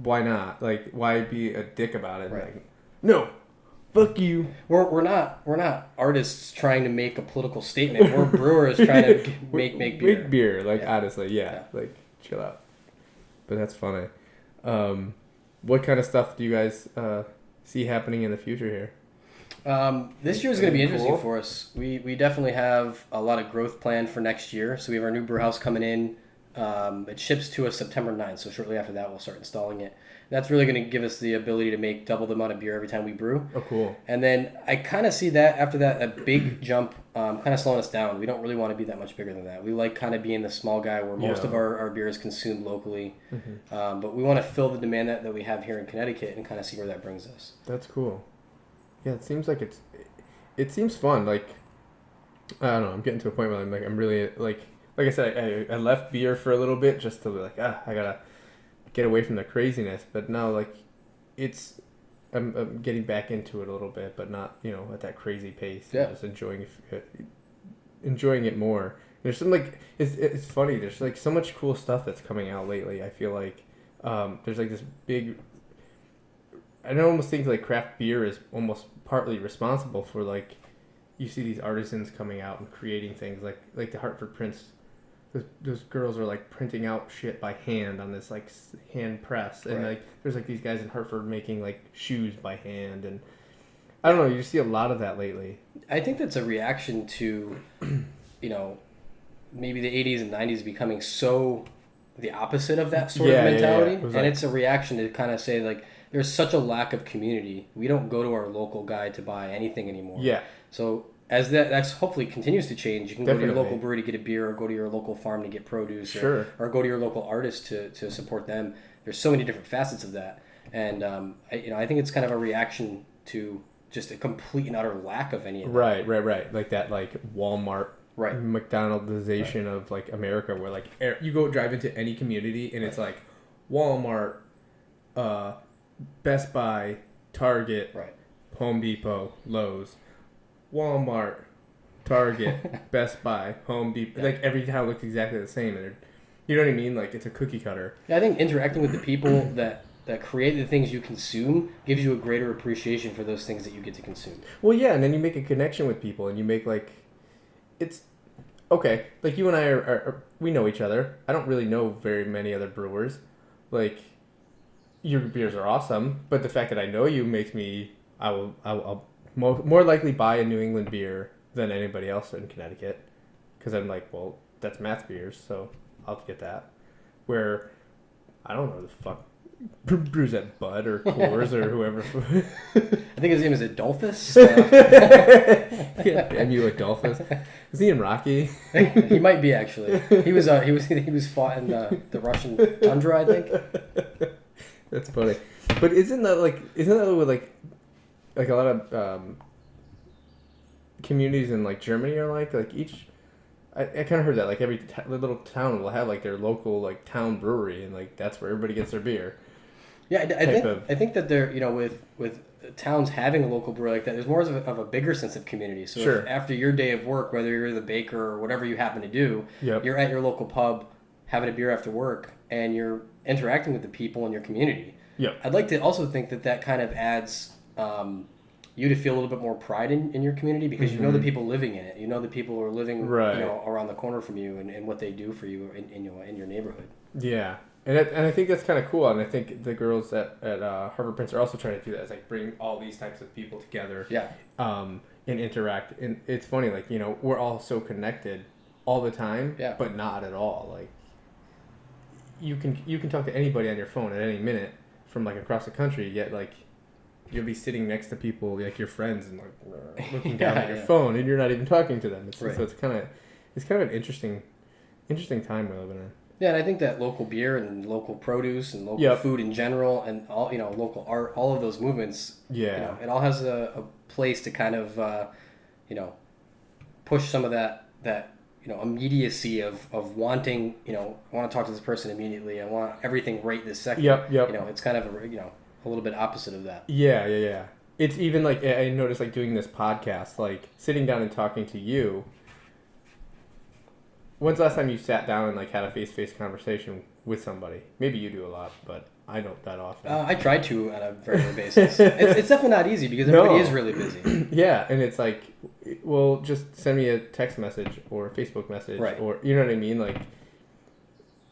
Why not? Like, why be a dick about it? Right. Like, no, fuck you. We're not artists trying to make a political statement. We're brewers trying to make beer. Make beer, like honestly, yeah, like chill out. But that's funny. What kind of stuff do you guys see happening in the future here? This year is going to be interesting for us. We definitely have a lot of growth planned for next year. So we have our new brew house coming in It ships to us September 9th, so shortly after that we'll start installing it. That's really going to give us the ability to make double the amount of beer every time we brew. Oh, cool. And then I kind of see that after that, a big jump kind of slowing us down. We don't really want to be that much bigger than that. We like kind of being the small guy where most of our beer is consumed locally. But we want to fill the demand that we have here in Connecticut and kind of see where that brings us. That's cool. Yeah, it seems like it seems fun. Like, I don't know, I'm getting to a point where I'm really, like I said, I left beer for a little bit just to be like, I gotta get away from the craziness. But now, like, I'm getting back into it a little bit, but not, at that crazy pace. Yeah. Just enjoying it more. There's some, like, it's funny. There's, like, so much cool stuff that's coming out lately. I feel like there's, like, this big... I almost think, like, craft beer is almost partly responsible for, like, you see these artisans coming out and creating things like the Hartford Prince. Those girls are like printing out shit by hand on this like hand press, and like there's like these guys in Hartford making like shoes by hand, and I don't know. You see a lot of that lately. I think that's a reaction to, maybe the 80s and 90s becoming so the opposite of that sort of mentality, and it's a reaction to kind of say like there's such a lack of community. We don't go to our local guy to buy anything anymore. Yeah. So as that's hopefully continues to change, you can go to your local brewery to get a beer, or go to your local farm to get produce, or go to your local artist to support them. There's so many different facets of that, and I think it's kind of a reaction to just a complete and utter lack of any of that. Right. Like that, like Walmart, McDonaldization of like America, where like you go drive into any community and it's like Walmart, Best Buy, Target, Home Depot, Lowe's. Walmart, Target, Best Buy, Home Depot. Like every town looks exactly the same, and you know what I mean? Like it's a cookie cutter. Yeah, I think interacting with the people that create the things you consume gives you a greater appreciation for those things that you get to consume. Well, yeah, and then you make a connection with people, and you make like, it's okay. Like you and I are we know each other. I don't really know very many other brewers. Like your beers are awesome, but the fact that I know you makes me I'll more likely buy a New England beer than anybody else in Connecticut, because I'm like, well, that's Matt's beers, so I'll get that. Where I don't know the fuck brews at Bud or Coors or whoever. I think his name is Adolphus. Damn you, Adolphus. Is he in Rocky? He might be actually. He was fought in the Russian tundra, I think. That's funny. But isn't that with like a lot of communities in like Germany are like each. I kind of heard that like every little town will have like their local like town brewery, and like that's where everybody gets their beer. Yeah, I think that they're with towns having a local brewery like that, there's more of a bigger sense of community. So if after your day of work, whether you're the baker or whatever you happen to do, you're at your local pub having a beer after work, and you're interacting with the people in your community. Yeah, I'd like to also think that kind of adds you to feel a little bit more pride in your community, because you know the people living in it. You know the people who are living around the corner from you, and what they do for you in your neighborhood. Yeah. And I think that's kind of cool, and I think the girls at Harvard Prince are also trying to do that. It's like bring all these types of people together, and interact. And it's funny, like we're all so connected all the time, but not at all. Like you can talk to anybody on your phone at any minute from like across the country, yet like you'll be sitting next to people like your friends and like looking down at your phone, and you're not even talking to them. So it's kind of an interesting time we're living in. Yeah, and I think that local beer and local produce and local food in general, and all local art, all of those movements, it all has a place to kind of push some of that immediacy of wanting, I want to talk to this person immediately, I want everything right this second. It's kind of a little bit opposite of that. Yeah. It's even like I noticed like doing this podcast, like sitting down and talking to you. When's the last time you sat down and like had a face-to-face conversation with somebody? Maybe you do a lot, but I don't that often. I try to on a regular basis. It's definitely not easy because everybody is really busy. Yeah, and it's like, well, just send me a text message or a Facebook message, or you know what I mean? Like,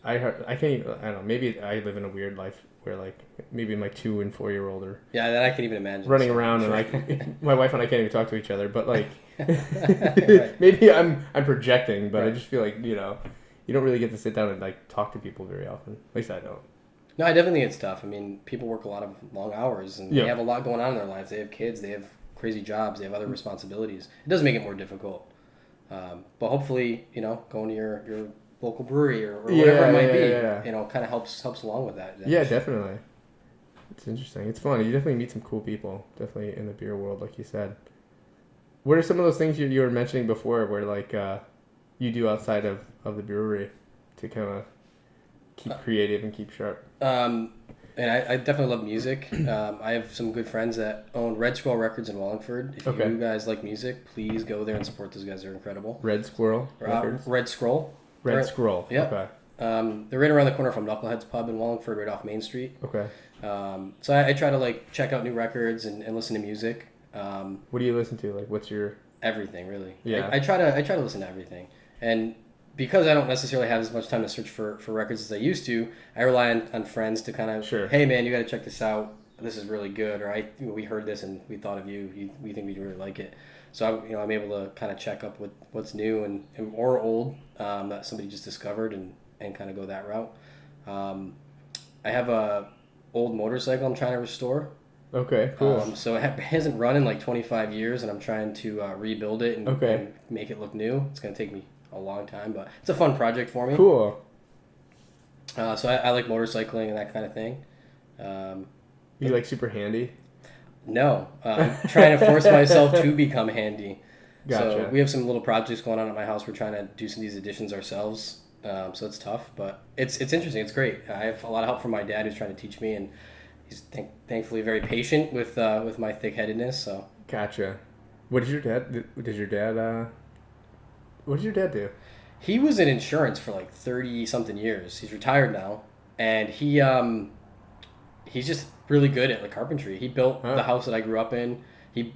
I can't even, I don't know. Maybe I live in a weird life where like maybe my 2 and 4 year old are that I can even imagine running around and like my wife and I can't even talk to each other, but like maybe I'm projecting, but I just feel like you don't really get to sit down and like talk to people very often. At least I don't. No, I definitely think it's tough. I mean, people work a lot of long hours, and Yeah. they have a lot going on in their lives. They have kids, they have crazy jobs, they have other responsibilities. It does make it more difficult. But hopefully, going to your local brewery or whatever it might be, kind of helps along with that. Yeah, definitely. It's interesting. It's fun. You definitely meet some cool people. Definitely in the beer world, like you said. What are some of those things you were mentioning before, where like you do outside of the brewery to kind of keep creative and keep sharp? And I definitely love music. I have some good friends that own Red Squirrel Records in Wallingford. If you guys like music, please go there and support those guys. They're incredible. Red Squirrel Records? Red Scroll. Red Scroll. Yeah. Okay. They're right around the corner from Knucklehead's Pub in Wallingford, right off Main Street. Okay. So I try to like check out new records and listen to music. What do you listen to? Like, what's your... Everything, really. Yeah. I try to listen to everything. And because I don't necessarily have as much time to search for records as I used to, I rely on friends to kind of, hey man, you got to check this out. This is really good. Or we heard this and we thought of you. We think we'd really like it. So I'm able to kind of check up with what's new and or old that somebody just discovered and kind of go that route. I have a old motorcycle I'm trying to restore. Okay, cool. So it hasn't run in like 25 years, and I'm trying to rebuild it and make it look new. It's going to take me a long time, but it's a fun project for me. Cool. So I like motorcycling and that kind of thing. You like super handy? No. I'm trying to force myself to become handy. Gotcha. So we have some little projects going on at my house. We're trying to do some of these additions ourselves. So it's tough, but it's interesting. It's great. I have a lot of help from my dad who's trying to teach me, and he's thankfully very patient with my thick-headedness. So Gotcha. What did your dad do? He was in insurance for like 30-something years. He's retired now, and he's just really good at like carpentry. He built the house that I grew up in. He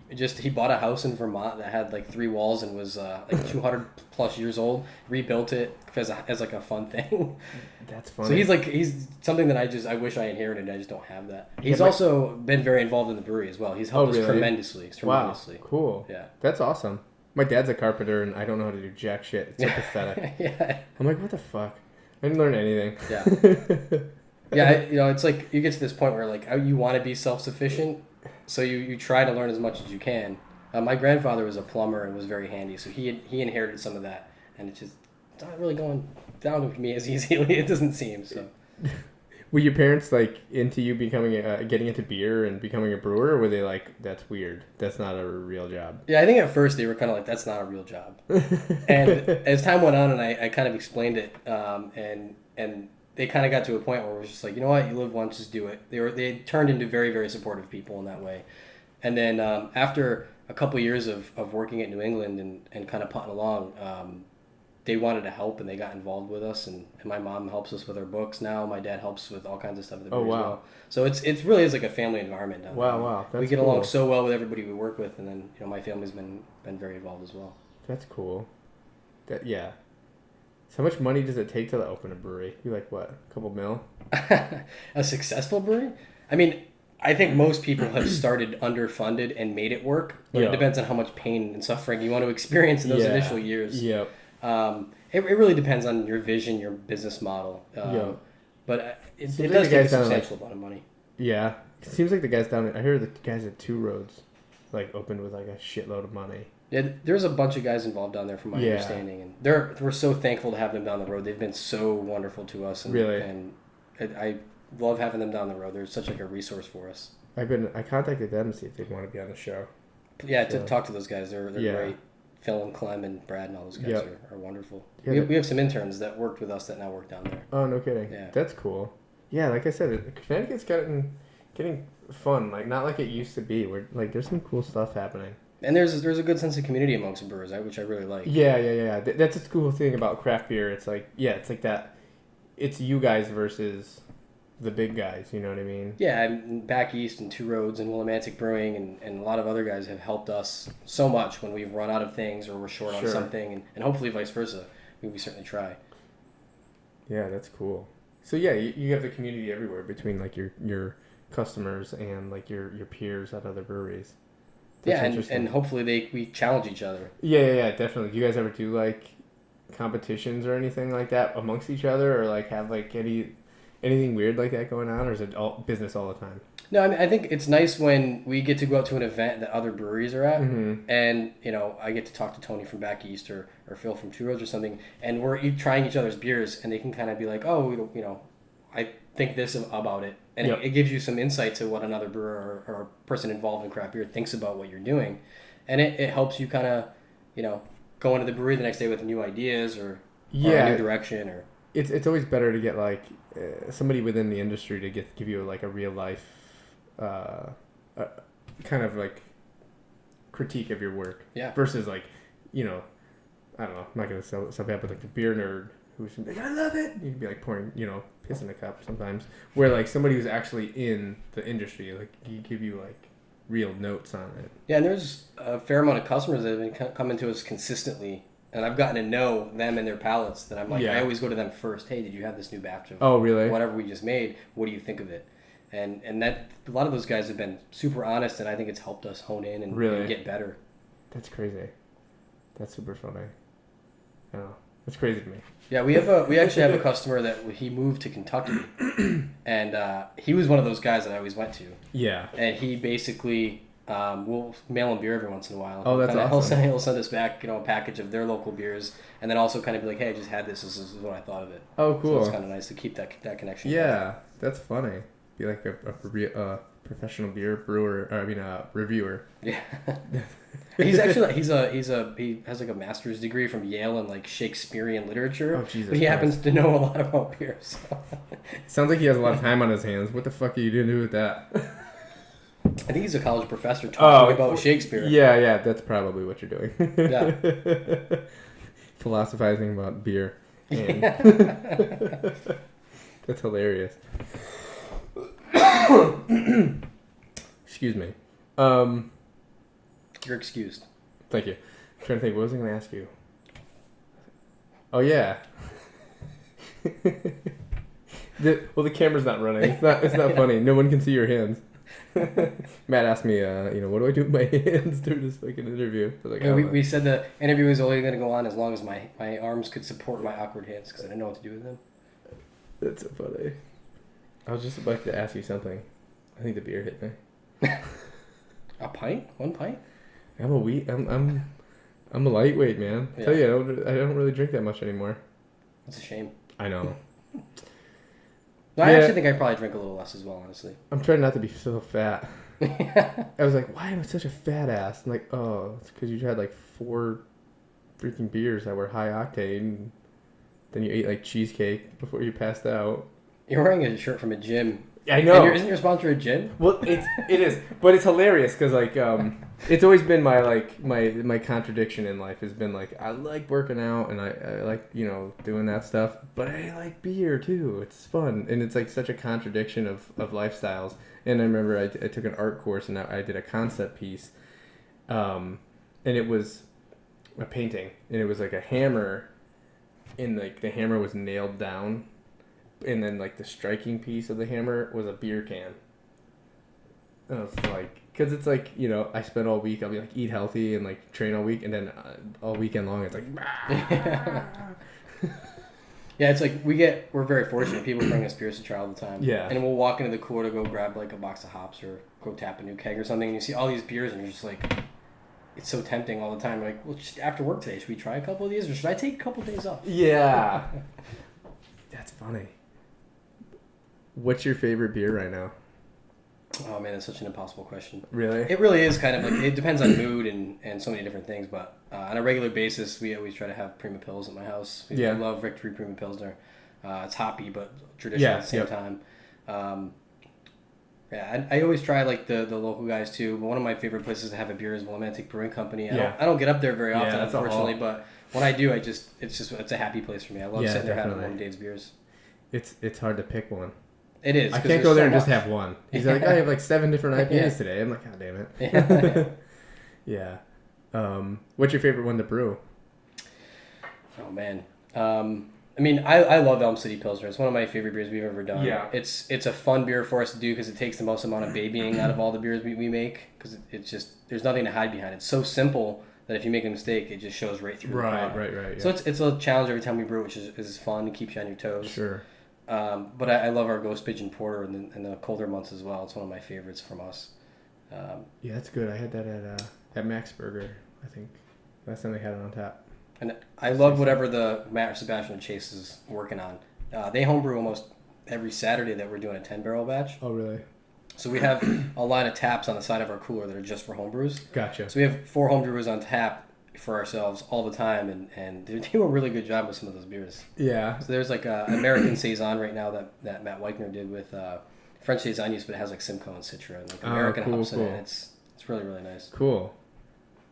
bought a house in Vermont that had like 3 walls and was like 200 plus years old. Rebuilt it as like a fun thing. That's funny. So he's something that I wish I inherited. I just don't have that. He's also been very involved in the brewery as well. He's helped us tremendously. Wow, cool. Yeah, that's awesome. My dad's a carpenter, and I don't know how to do jack shit. It's so pathetic. Yeah. I'm like, what the fuck? I didn't learn anything. Yeah. Yeah, it's like you get to this point where like you want to be self-sufficient, so you try to learn as much as you can. My grandfather was a plumber and was very handy, so he inherited some of that, and it's not really going down with me as easily. It doesn't seem so. Were your parents like into you becoming getting into beer and becoming a brewer, or were they like, that's weird, that's not a real job? Yeah, I think at first they were kind of like, that's not a real job. And as time went on and I kind of explained it, and they kind of got to a point where it was just like, you know what, you live once, just do it. They turned into very, very supportive people in that way. And then after a couple of years of working at New England and kind of putting along, they wanted to help and they got involved with us. And my mom helps us with our books now. My dad helps with all kinds of stuff at the brewery as well. So it really is like a family environment down there. Wow. That's we get cool. along so well with everybody we work with, and then my family's been very involved as well. That's cool. Yeah. So how much money does it take to open a brewery? You like what? A couple mil? A successful brewery? I mean, I think most people have started underfunded and made it work, but it depends on how much pain and suffering you want to experience in those initial years. Yep. It really depends on your vision, your business model. But it does take a substantial amount of money. Yeah. It seems like the guys I heard the guys at Two Roads like opened with like a shitload of money. Yeah, there's a bunch of guys involved down there from my understanding, and we're so thankful to have them down the road. They've been so wonderful to us, and, really, and I love having them down the road. They're such like a resource for us. I contacted them to see if they'd want to be on the show. Yeah, to talk to those guys. They're great. Phil and Clem and Brad and all those guys are wonderful. Yeah, we have some interns that worked with us that now work down there. Oh, no kidding. Yeah. That's cool. Yeah, like I said, Connecticut's getting fun, like not like it used to be. Where like there's some cool stuff happening. And there's a good sense of community amongst brewers, which I really like. Yeah. That's a cool thing about craft beer. It's like, it's like that. It's you guys versus the big guys, you know what I mean? Yeah, and back east and Two Roads and Willimantic Brewing and a lot of other guys have helped us so much when we've run out of things or we're short on something, and hopefully vice versa. We certainly try. Yeah, that's cool. So you have the community everywhere between like your customers and like your peers at other breweries. That's and hopefully we challenge each other. Yeah, definitely. Do you guys ever do like competitions or anything like that amongst each other, or like have like anything weird like that going on, or is it all business all the time? No, I mean, I think it's nice when we get to go out to an event that other breweries are at, and I get to talk to Tony from back east or Phil from Two Roads or something, and we're trying each other's beers, and they can kind of be like, oh, I think this about it, and it gives you some insight to what another brewer or a person involved in craft beer thinks about what you're doing, and it helps you kind of go into the brewery the next day with new ideas or a new direction. Or it's always better to get like somebody within the industry to give you like a real life kind of like critique of your work versus like I don't know, I'm not gonna sell bad, but like the beer nerd who's like, I love it, you'd be like pouring piss in a cup sometimes, where like somebody who's actually in the industry, like he give you like real notes on it. Yeah, and there's a fair amount of customers that have been coming to us consistently, and I've gotten to know them and their palates, that I'm like, I always go to them first. Hey, did you have this new batch of whatever we just made? What do you think of it? And that a lot of those guys have been super honest, and I think it's helped us hone in and get better. That's crazy. That's super funny. Oh, that's crazy to me. Yeah, we actually have a customer that he moved to Kentucky, and he was one of those guys that I always went to. Yeah. And he basically we'll mail him beer every once in a while. Oh, that's awesome. He'll send us back a package of their local beers, and then also kind of be like, hey, I just had this. This is what I thought of it. Oh, cool. So it's kind of nice to keep that connection. Yeah, that's funny. Be like a professional beer brewer. Reviewer. Yeah. He's actually he has like a master's degree from Yale in like Shakespearean literature. Oh, Jesus but he happens to know a lot about beer. So. Sounds like he has a lot of time on his hands. What the fuck are you doing with that? I think he's a college professor talking about Shakespeare. Yeah, that's probably what you're doing. Yeah. Philosophizing about beer. And that's hilarious. Excuse me. You're excused. Thank you. I'm trying to think, what was I going to ask you? Oh, yeah. The camera's not running. It's not funny. No one can see your hands. Matt asked me, what do I do with my hands during this fucking interview? I was like, we said the interview was only going to go on as long as my arms could support my awkward hands, because I didn't know what to do with them. That's so funny. I was just about to ask you something. I think the beer hit me. A pint? 1 pint? I'm a lightweight, man. Yeah. I tell you, I don't really drink that much anymore. That's a shame. I know. No, I actually think I probably drink a little less as well, honestly. I'm trying not to be so fat. I was like, why am I such a fat ass? I'm like, oh, it's because you had like 4 freaking beers that were high octane. Then you ate like cheesecake before you passed out. You're wearing a shirt from a gym. I know. Isn't your sponsor a gym? Well, it is, but it's hilarious because like it's always been my contradiction in life has been like I like working out and I like doing that stuff, but I like beer too. It's fun and it's like such a contradiction of lifestyles. And I remember I took an art course and I did a concept piece, and it was a painting and it was like a hammer, and like the hammer was nailed down. And then, like, the striking piece of the hammer was a beer can. And I was like, because it's like, I spend all week, I'll be like, eat healthy and, like, train all week. And then all weekend long, it's like, Yeah, it's like we're very fortunate. People bring us beers to try all the time. Yeah. And we'll walk into the cooler to go grab, like, a box of hops or go tap a new keg or something. And you see all these beers and you're just like, it's so tempting all the time. You're like, well, just after work today, should we try a couple of these or should I take a couple of days off? Yeah. That's funny. What's your favorite beer right now? Oh man, that's such an impossible question. Really? It really is kind of like, it depends on mood and so many different things, but on a regular basis, we always try to have Prima Pils at my house. We love Victory Prima Pilsner. It's hoppy, but traditional at the same time. I always try like the local guys too, but one of my favorite places to have a beer is England Brewing Company. I don't get up there very often, unfortunately, but when I do, it's a happy place for me. I love sitting there having one of Dave's beers. It's hard to pick one. It is. I can't go there and just have one. He's like, I have like 7 different IPAs today. I'm like, God damn it. Yeah. What's your favorite one to brew? Oh man. I mean, I love Elm City Pilsner. It's one of my favorite beers we've ever done. Yeah. It's a fun beer for us to do because it takes the most amount of babying out of all the beers we make, because it's just, there's nothing to hide behind. It's so simple, that if you make a mistake, it just shows right through the product. Right. Yeah. So it's a challenge every time we brew, which is fun. It keeps you on your toes. Sure. But I love our Ghost Pigeon Porter in the colder months as well. It's one of my favorites from us. Yeah, that's good. I had that at Max Burger, I think. Last time they had it on tap. And I love whatever the Matt or Sebastian or Chase is working on. They homebrew almost every Saturday that we're doing a 10-barrel batch. Oh, really? So we have a line of taps on the side of our cooler that are just for homebrews. Gotcha. So we have 4 homebrewers on tap for ourselves all the time, and they do a really good job with some of those beers. Yeah. So there's like a American Saison right now that Matt Weichner did with French Saison yeast, but it has like Simcoe and Citra and like American hops in it. It's really, really nice. Cool.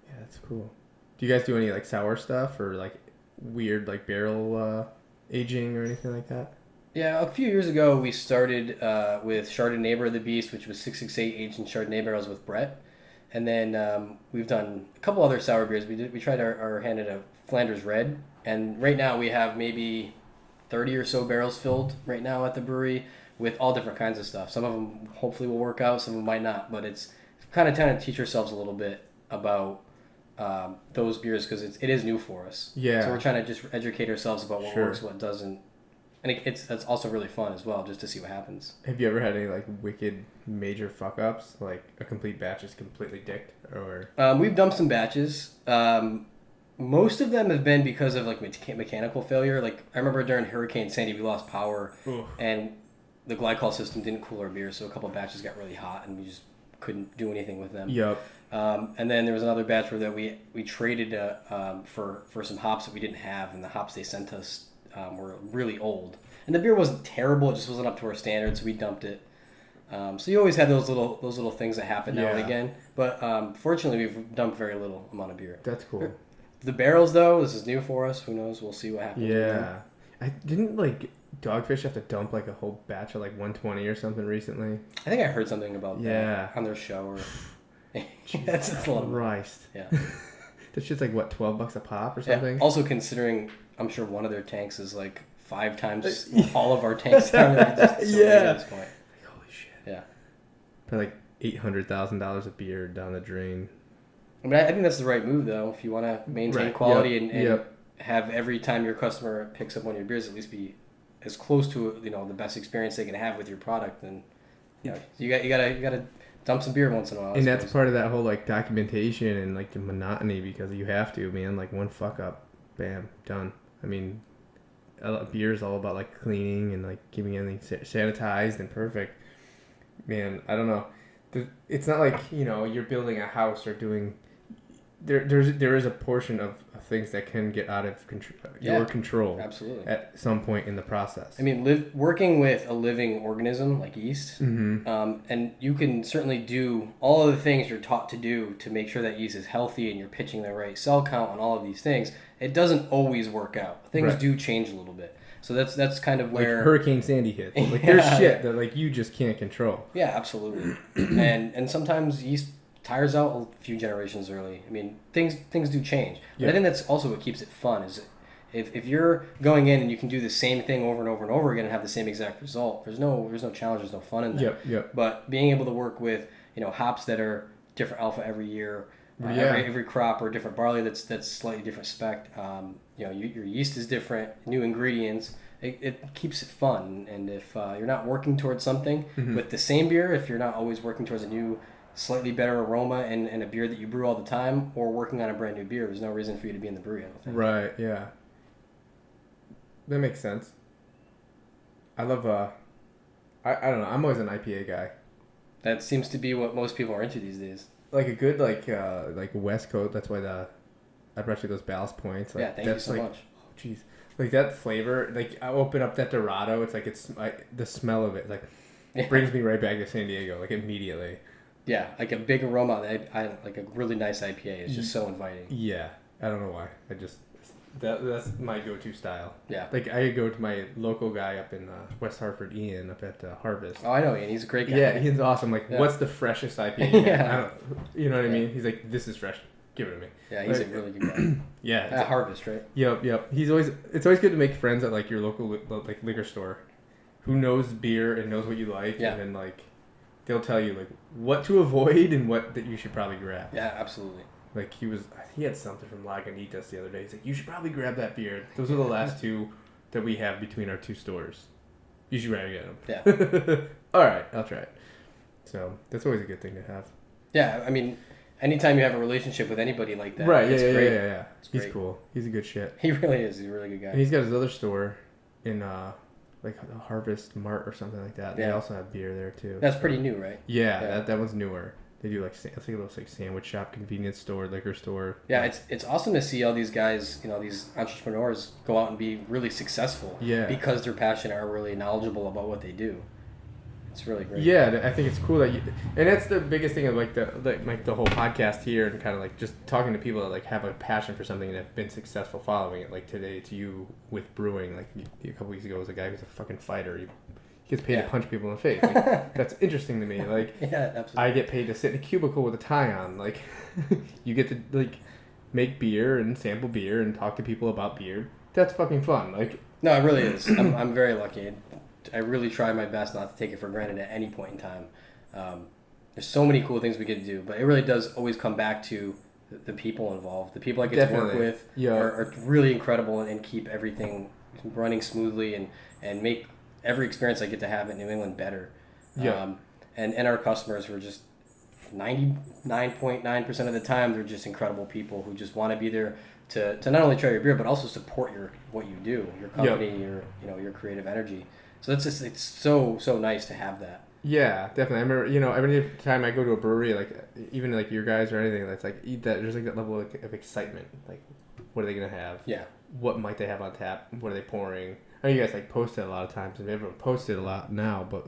Yeah, that's cool. Do you guys do any like sour stuff or like weird like barrel aging or anything like that? Yeah, a few years ago we started with Chardonnay Neighbor of the Beast, which was 668 aged in Chardonnay barrels with Brett. And then we've done a couple other sour beers. We tried our hand at a Flanders Red, and right now we have maybe 30 or so barrels filled right now at the brewery with all different kinds of stuff. Some of them hopefully will work out, some of them might not, but it's kind of trying to teach ourselves a little bit about those beers because it is new for us. Yeah. So we're trying to just educate ourselves about what Sure. works, what doesn't. And that's also really fun as well, just to see what happens. Have you ever had any like wicked major fuck ups, like a complete batch is completely dicked, or? We've dumped some batches. Most of them have been because of like mechanical failure. Like I remember during Hurricane Sandy, we lost power, and the glycol system didn't cool our beer, so a couple of batches got really hot, and we just couldn't do anything with them. Yep. And then there was another batch where that we traded for some hops that we didn't have, and the hops they sent us were really old. And the beer wasn't terrible; it just wasn't up to our standards, so we dumped it. So you always have those little things that happen now and again. But fortunately, we've dumped very little amount of beer. That's cool. The barrels, though, this is new for us. Who knows? We'll see what happens. Yeah. I didn't like Dogfish have to dump like a whole batch of like 120 or something recently. I think I heard something about that on their show. Or that's a lot of Christ. Yeah. That's just like what, $12 a pop or something? Yeah. Also considering, I'm sure one of their tanks is like 5 times all of our tanks down there. Just so big at this point. Like, holy shit. Yeah. Probably like $800,000 of beer down the drain. I mean, I think that's the right move, though. If you want to maintain quality and have every time your customer picks up one of your beers, at least be as close to the best experience they can have with your product, then you gotta dump some beer once in a while. And that's part of that whole like documentation and like the monotony, because you have to, man. Like one fuck up, bam, done. I mean, beer is all about like cleaning and like keeping everything sanitized and perfect. Man, I don't know. It's not like you're building a house or doing. There is a portion of things that can get out of your control. Absolutely. At some point in the process. I mean, working with a living organism like yeast, and you can certainly do all of the things you're taught to do to make sure that yeast is healthy and you're pitching the right cell count and all of these things. It doesn't always work out. Things do change a little bit. So that's kind of where like Hurricane Sandy hits. Like there's shit that like you just can't control. Yeah, absolutely. and sometimes yeast tires out a few generations early. I mean, things do change. But I think that's also what keeps it fun. Is if you're going in and you can do the same thing over and over and over again and have the same exact result, there's no challenge, there's no fun in that. Yep. But being able to work with hops that are different alpha every year, every crop, or different barley that's slightly different spec. Your yeast is different, new ingredients. It keeps it fun. And if you're not working towards something with the same beer, if you're not always working towards a new, slightly better aroma and a beer that you brew all the time, or working on a brand new beer, there's no reason for you to be in the brewery, I don't think. Right, yeah. That makes sense. I love, I don't know, I'm always an IPA guy. That seems to be what most people are into these days. Like a good, like West Coast, that's why I brought you those Ballast Points. Like, thank you so much. Oh, jeez. Like that flavor, like I open up that Dorado, it's like the smell of it, like, brings me right back to San Diego, like immediately. Yeah, like a big aroma. I like a really nice IPA. It's just so inviting. Yeah, I don't know why. That's my go-to style. Yeah. Like I go to my local guy up in West Hartford, Ian, up at Harvest. Oh, I know Ian. He's a great guy. Yeah, Ian's awesome. Like, what's the freshest IPA? You know what I mean? He's like, this is fresh. Give it to me. Yeah, he's a really good guy. Yeah. At Harvest, right? Yep. It's always good to make friends at like your local like liquor store, who knows beer and knows what you like, and then like they'll tell you like what to avoid and what that you should probably grab. Yeah, absolutely. Like he had something from Lagunitas the other day. He's like, you should probably grab that beer. Those are the last two that we have between our two stores. You should probably get them. Yeah. All right, I'll try it. So that's always a good thing to have. Yeah, I mean, anytime you have a relationship with anybody like that, Right? it's great. Yeah. He's cool. He's a good shit. He really is. He's a really good guy. And he's got his other store in like a Harvest Mart or something like that. Yeah. They also have beer there too. That's pretty new, right? Yeah. That one's newer. They do like, I think it looks like sandwich shop, convenience store, liquor store. Yeah, it's awesome to see all these guys, these entrepreneurs go out and be really successful. Yeah. Because they're passionate, are really knowledgeable about what they do. It's really great. Yeah, I think it's cool that and that's the biggest thing of like the whole podcast here, and kind of like just talking to people that like have a passion for something and have been successful following it. Like today, it's you with brewing. Like a couple weeks ago, was a guy who's a fucking fighter. He gets paid to punch people in the face. Like, that's interesting to me. Like, yeah, absolutely. I get paid to sit in a cubicle with a tie on. Like, you get to like make beer and sample beer and talk to people about beer. That's fucking fun. Like, no, it really is. I'm very lucky. I really try my best not to take it for granted at any point in time. There's so many cool things we get to do, but it really does always come back to the people involved. The people I get to work with are really incredible and keep everything running smoothly and make every experience I get to have in New England better. Yeah. And our customers who are just 99.9% of the time, they're just incredible people who just want to be there to not only try your beer, but also support what you do, your company, your creative energy. So it's so nice to have that. Yeah, definitely. I remember, every time I go to a brewery, like even like your guys or anything, that's like there's like that level of excitement. Like, what are they gonna have? Yeah. What might they have on tap? What are they pouring? I know you guys like post it a lot of times, and everyone posts it a lot now. But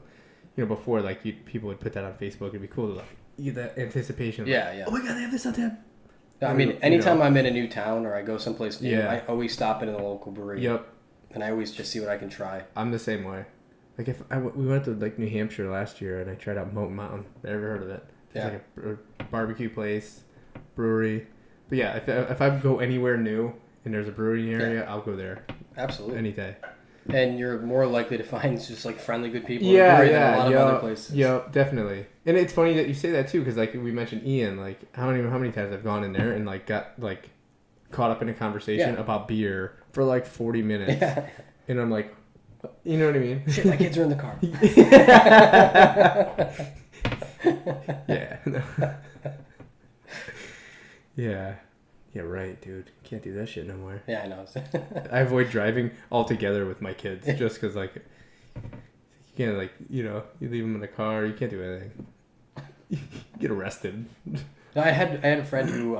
before, like people would put that on Facebook. It'd be cool to like get that anticipation. Yeah. Oh my god, they have this on tap. I mean, anytime I'm in a new town or I go someplace new, I always stop in a local brewery. Yep. And I always just see what I can try. I'm the same way. Like we went to like New Hampshire last year, and I tried out Moat Mountain. Never heard of it. It's like a barbecue place, brewery. But yeah, if I go anywhere new and there's a brewery in the area, I'll go there. Absolutely. Any day. And you're more likely to find just like friendly, good people. Than a lot of other places. Yeah, definitely. And it's funny that you say that too, because like we mentioned Ian, like how many times I've gone in there and like got like caught up in a conversation about beer for like 40 minutes, and I'm like, you know what I mean? Shit, my kids are in the car. Yeah. Yeah, right, dude. Can't do that shit no more. Yeah, I know. I avoid driving altogether with my kids just because, like, you can't, like, you leave them in the car. You can't do anything. You get arrested. No, I had a friend who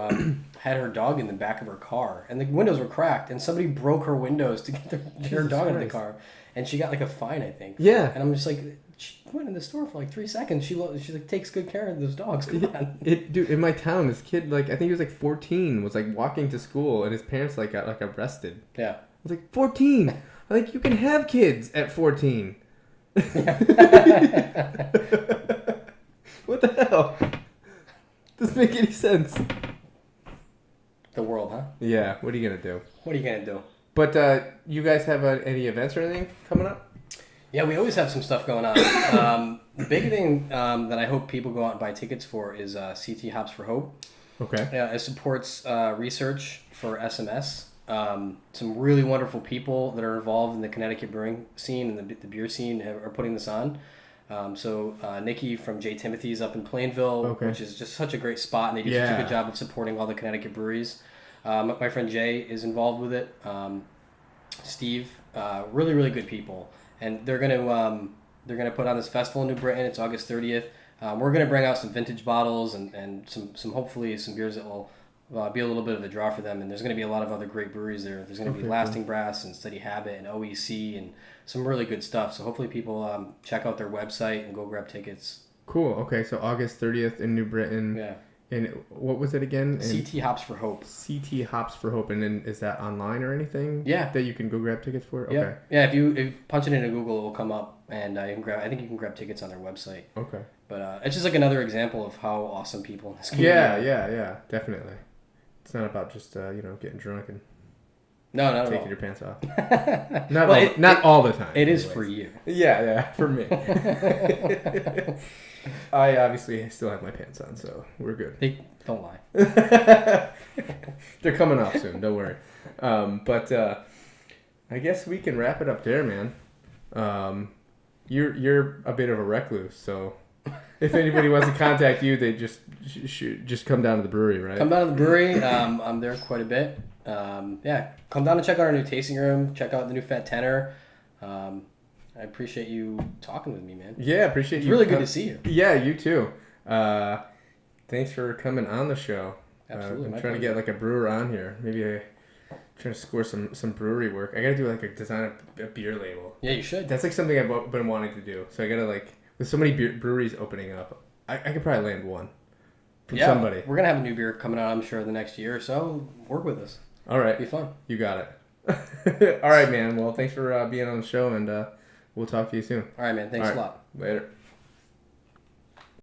had her dog in the back of her car, and the windows were cracked, and somebody broke her windows to get her dog out of the car, and she got like a fine, I think. Yeah. And I'm just like, she went in the store for like 3 seconds. She like takes good care of those dogs. Come on. Dude, in my town, this kid, like, I think he was like 14, was like walking to school, and his parents like got like arrested. Yeah. I was like, 14. Like, you can have kids at 14. What the hell? Doesn't make any sense. The world, huh? Yeah. What are you gonna do? What are you gonna do? But you guys have any events or anything coming up? Yeah, we always have some stuff going on. The big thing that I hope people go out and buy tickets for is CT Hops for Hope. Okay. Yeah, it supports research for SMS. Some really wonderful people that are involved in the Connecticut brewing scene and the beer scene are putting this on. So Nikki from J. Timothy's up in Plainville, which is just such a great spot, and they do such a good job of supporting all the Connecticut breweries. My friend Jay is involved with it. Steve, really, really good people. And they're gonna put on this festival in New Britain. It's August 30th. We're gonna bring out some vintage bottles and some hopefully some beers that will be a little bit of a draw for them. And there's gonna be a lot of other great breweries there. There's gonna be Lasting Brass and Steady Habit and OEC and some really good stuff. So hopefully people check out their website and go grab tickets. Cool. Okay, so August 30th in New Britain. Yeah. And what was it again? CT Hops for Hope. CT Hops for Hope. And then is that online or anything? Yeah. That you can go grab tickets for? Okay. Yeah, if you punch it into Google, it will come up, and I think you can grab tickets on their website. Okay. But it's just like another example of how awesome people in this community are. Yeah, definitely. It's not about just, getting drunk and No, not at taking all. your pants off. Well, Not all the time. It is anyways. for you. Yeah, for me. I obviously still have my pants on, so we're good. Don't lie. They're coming off soon. Don't worry. But I guess we can wrap it up there, man. You're a bit of a recluse, so if anybody wants to contact you, they just come down to the brewery, right? Come down to the brewery. I'm there quite a bit. Yeah, come down and check out our new tasting room. Check out the new Fat Tenor. I appreciate you talking with me, man. Yeah, appreciate It's you. really good to see you. Yeah, you too. Thanks for coming on the show. Absolutely. I'm trying to get like a brewer on here. Maybe trying to score some brewery work. I gotta do like a design a beer label. Yeah, you should. That's like something I've been wanting to do. So I gotta like with so many breweries opening up, I could probably land one from somebody. We're gonna have a new beer coming out, I'm sure, the next year or so. Work with us. All right, It'll be fun. You got it. All right, man. Well, thanks for being on the show, and we'll talk to you soon. All right, man. Thanks a lot. Later.